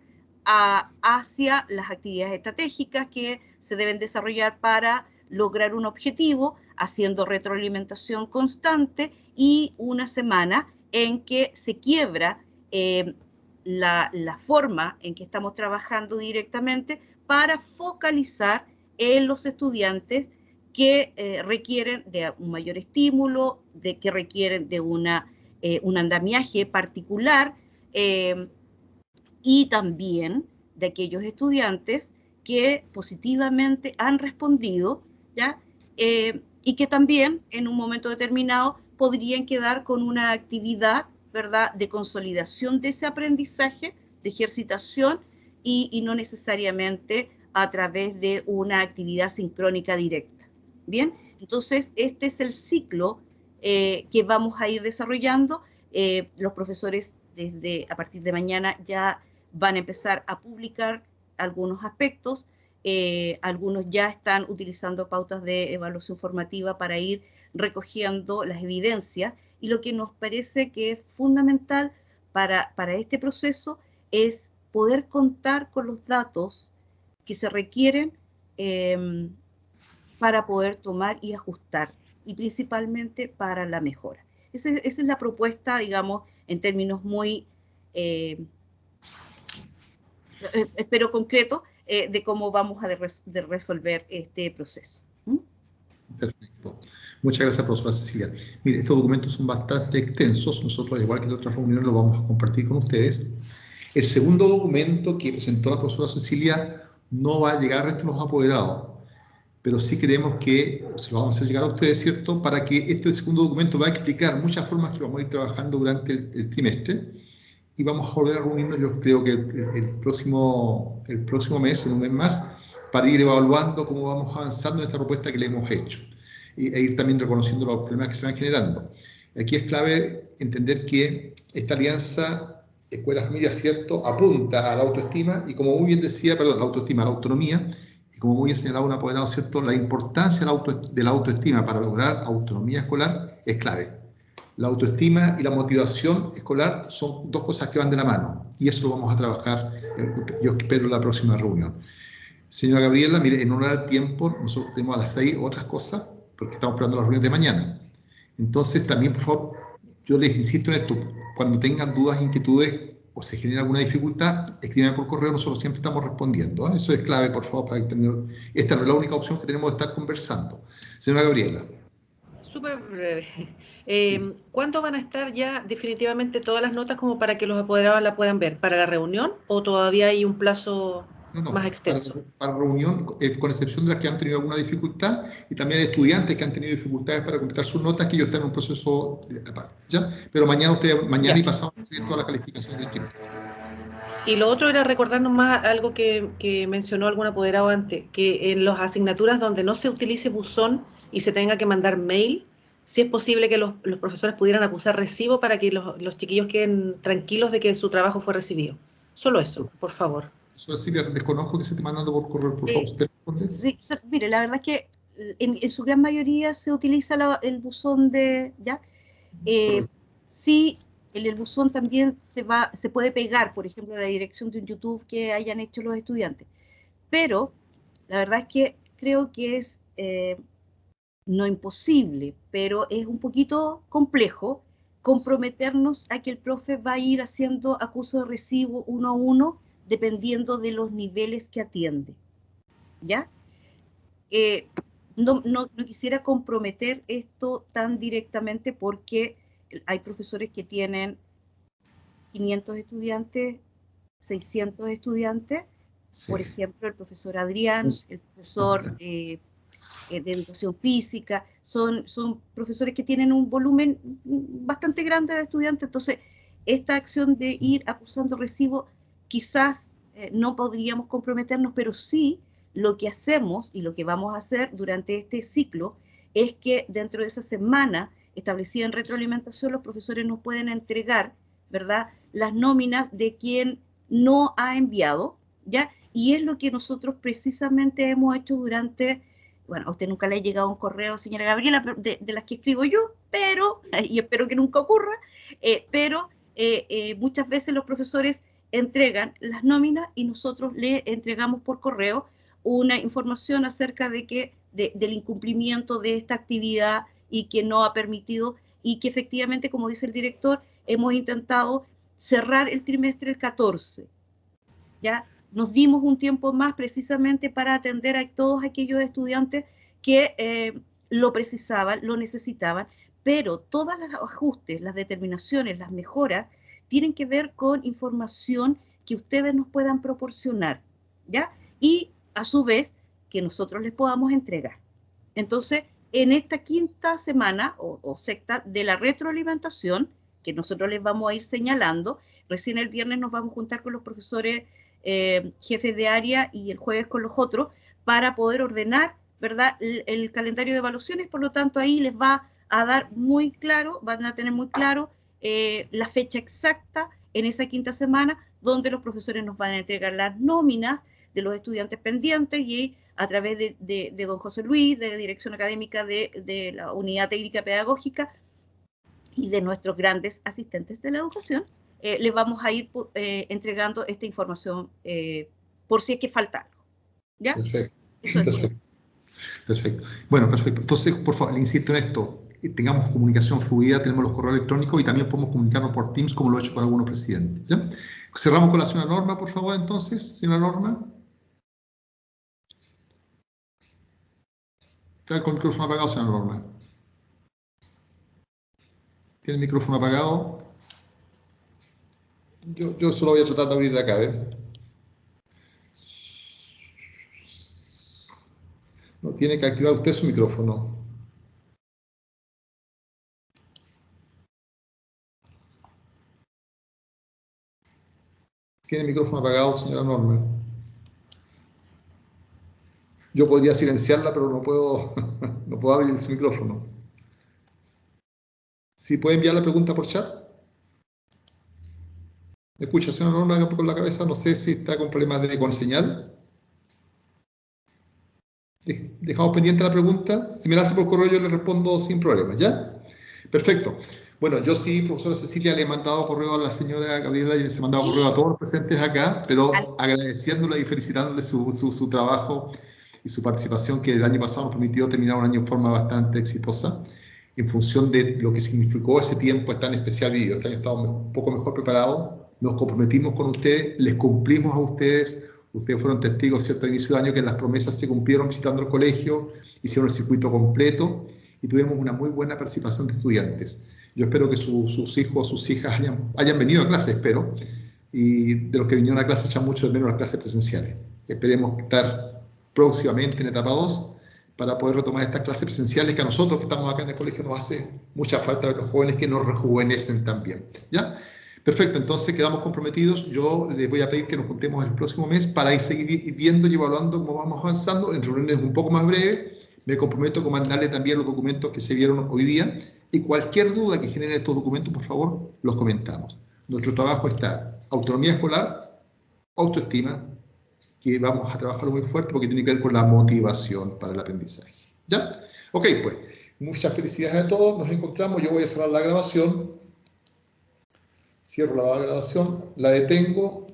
hacia las actividades estratégicas que se deben desarrollar para lograr un objetivo, haciendo retroalimentación constante, y una semana en que se quiebra la forma en que estamos trabajando directamente para focalizar en los estudiantes que requieren de un mayor estímulo, que requieren de un andamiaje particular, y también de aquellos estudiantes que positivamente han respondido, ¿ya? Y que también en un momento determinado podrían quedar con una actividad, ¿verdad?, de consolidación de ese aprendizaje, de ejercitación, y no necesariamente a través de una actividad sincrónica directa. Bien, entonces este es el ciclo que vamos a ir desarrollando. Los profesores a partir de mañana ya van a empezar a publicar algunos aspectos. Algunos ya están utilizando pautas de evaluación formativa para ir recogiendo las evidencias, y lo que nos parece que es fundamental para este proceso es poder contar con los datos que se requieren para poder tomar y ajustar, y principalmente para la mejora. Esa es la propuesta, digamos, en términos muy, espero concretos, de cómo vamos a resolver este proceso. Perfecto. Muchas gracias, profesora Cecilia. Mire, estos documentos son bastante extensos. Nosotros, al igual que en otras reuniones, los vamos a compartir con ustedes. El segundo documento que presentó la profesora Cecilia no va a llegar al resto de los apoderados, pero sí queremos que se lo vamos a hacer llegar a ustedes, ¿cierto? Para que este segundo documento va a explicar muchas formas que vamos a ir trabajando durante el trimestre, y vamos a volver a reunirnos, yo creo que el próximo mes, en un mes más, para ir evaluando cómo vamos avanzando en esta propuesta que le hemos hecho, e ir también reconociendo los problemas que se van generando. Aquí es clave entender que esta alianza Escuelas Medias, ¿cierto?, apunta a la autoestima, y como muy bien decía, perdón, la autoestima, a la autonomía, y como muy bien señalado un apoderado, ¿cierto?, la importancia de la autoestima para lograr autonomía escolar es clave. La autoestima y la motivación escolar son dos cosas que van de la mano, y eso lo vamos a trabajar, yo espero, en la próxima reunión. Señora Gabriela, mire, en honor al tiempo, nosotros tenemos a las 6 otras cosas, porque estamos esperando las reuniones de mañana. Entonces, también, por favor, yo les insisto en esto: cuando tengan dudas, inquietudes o se genera alguna dificultad, escríbanme por correo, nosotros siempre estamos respondiendo, ¿eh? Eso es clave, por favor, para tener... Esta no es la única opción que tenemos de estar conversando. Señora Gabriela. Súper breve. ¿Cuándo van a estar ya definitivamente todas las notas como para que los apoderados la puedan ver? ¿Para la reunión o todavía hay un plazo más extenso? Para reunión, con excepción de las que han tenido alguna dificultad, y también hay estudiantes que han tenido dificultades para completar sus notas, que ellos están en un proceso aparte, ¿ya? Pero mañana y pasado van a seguir todas las calificaciones del trimestre. Y lo otro era recordarnos más algo que mencionó algún apoderado antes, que en las asignaturas donde no se utilice buzón y se tenga que mandar mail, si es posible que los profesores pudieran acusar recibo para que los chiquillos queden tranquilos de que su trabajo fue recibido. Solo eso, por favor. Silvia, desconozco que se esté mandando por correo, por favor. ¿Usted responde? Sí, mire, la verdad es que en su gran mayoría se utiliza el buzón de... ¿ya? Sí, el buzón también se puede pegar, por ejemplo, a la dirección de un YouTube que hayan hecho los estudiantes. Pero la verdad es que creo que es... no imposible, pero es un poquito complejo comprometernos a que el profe va a ir haciendo acuso de recibo uno a uno, dependiendo de los niveles que atiende, ¿ya? No quisiera comprometer esto tan directamente, porque hay profesores que tienen 500 estudiantes, 600 estudiantes, sí. Por ejemplo, el profesor Adrián, el profesor... de educación física, son profesores que tienen un volumen bastante grande de estudiantes. Entonces, esta acción de ir acusando recibo, quizás no podríamos comprometernos, pero sí lo que hacemos y lo que vamos a hacer durante este ciclo es que dentro de esa semana establecida en retroalimentación, los profesores nos pueden entregar, ¿verdad?, las nóminas de quien no ha enviado, ¿ya? Y es lo que nosotros precisamente hemos hecho durante... Bueno, a usted nunca le ha llegado un correo, señora Gabriela, de las que escribo yo, pero, y espero que nunca ocurra, pero muchas veces los profesores entregan las nóminas y nosotros le entregamos por correo una información acerca de del incumplimiento de esta actividad y que no ha permitido, y que efectivamente, como dice el director, hemos intentado cerrar el trimestre el 14, ¿ya? Nos dimos un tiempo más precisamente para atender a todos aquellos estudiantes que lo precisaban, lo necesitaban, pero todos los ajustes, las determinaciones, las mejoras, tienen que ver con información que ustedes nos puedan proporcionar, ¿ya? Y a su vez, que nosotros les podamos entregar. Entonces, en esta quinta semana o sexta de la retroalimentación, que nosotros les vamos a ir señalando, recién el viernes nos vamos a juntar con los profesores jefes de área y el jueves con los otros para poder ordenar, ¿verdad?, el calendario de evaluaciones. Por lo tanto, ahí les va a dar muy claro, van a tener muy claro la fecha exacta en esa quinta semana donde los profesores nos van a entregar las nóminas de los estudiantes pendientes y a través de don José Luis, de Dirección Académica de la Unidad Técnica Pedagógica y de nuestros grandes asistentes de la educación, les vamos a ir entregando esta información por si es que falta algo. ¿Ya? Perfecto. Eso es Perfecto. Perfecto. Bueno, perfecto. Entonces, por favor, le insisto en esto. Tengamos comunicación fluida, tenemos los correos electrónicos y también podemos comunicarnos por Teams, como lo he hecho con algunos presidentes. ¿Ya? Cerramos con la señora Norma, por favor, entonces. Señora Norma. Está con el micrófono apagado, señora Norma. ¿Tiene el micrófono apagado? Yo solo voy a tratar de abrir de acá, ¿eh? No, tiene que activar usted su micrófono. Tiene el micrófono apagado, señora Norma. Yo podría silenciarla, pero no puedo, no puedo abrir ese micrófono. ¿Sí puede enviar la pregunta por chat? ¿Me escucha, señora Norma, con la cabeza? No sé si está con problemas con señal. Dejamos pendiente la pregunta. Si me la hace por correo, yo le respondo sin problemas, ¿ya? Perfecto. Bueno, yo sí, profesora Cecilia, le he mandado correo a la señora Gabriela y les he mandado correo a todos los presentes acá, pero agradeciéndole y felicitándole su trabajo y su participación, que el año pasado nos permitió terminar un año en forma bastante exitosa, en función de lo que significó ese tiempo tan especial vivido. Este año estamos un poco mejor preparados, nos comprometimos con ustedes, les cumplimos a ustedes. Ustedes fueron testigos, ¿cierto?, al inicio de año, que las promesas se cumplieron visitando el colegio, hicieron el circuito completo y tuvimos una muy buena participación de estudiantes. Yo espero que sus hijos o sus hijas hayan venido a clase, espero, y de los que vinieron a clase echan mucho de menos las clases presenciales. Esperemos estar próximamente en etapa 2 para poder retomar estas clases presenciales que a nosotros que estamos acá en el colegio nos hace mucha falta, ver los jóvenes que nos rejuvenecen también. ¿Ya? Perfecto, entonces quedamos comprometidos. Yo les voy a pedir que nos juntemos el próximo mes para ir seguir viendo y evaluando cómo vamos avanzando en reuniones un poco más breves. Me comprometo a mandarle también los documentos que se vieron hoy día y cualquier duda que generen estos documentos, por favor, los comentamos. Nuestro trabajo está autonomía escolar, autoestima, que vamos a trabajarlo muy fuerte porque tiene que ver con la motivación para el aprendizaje. ¿Ya? Ok, pues, muchas felicidades a todos. Nos encontramos. Yo voy a cerrar la grabación. Cierro la grabación, la detengo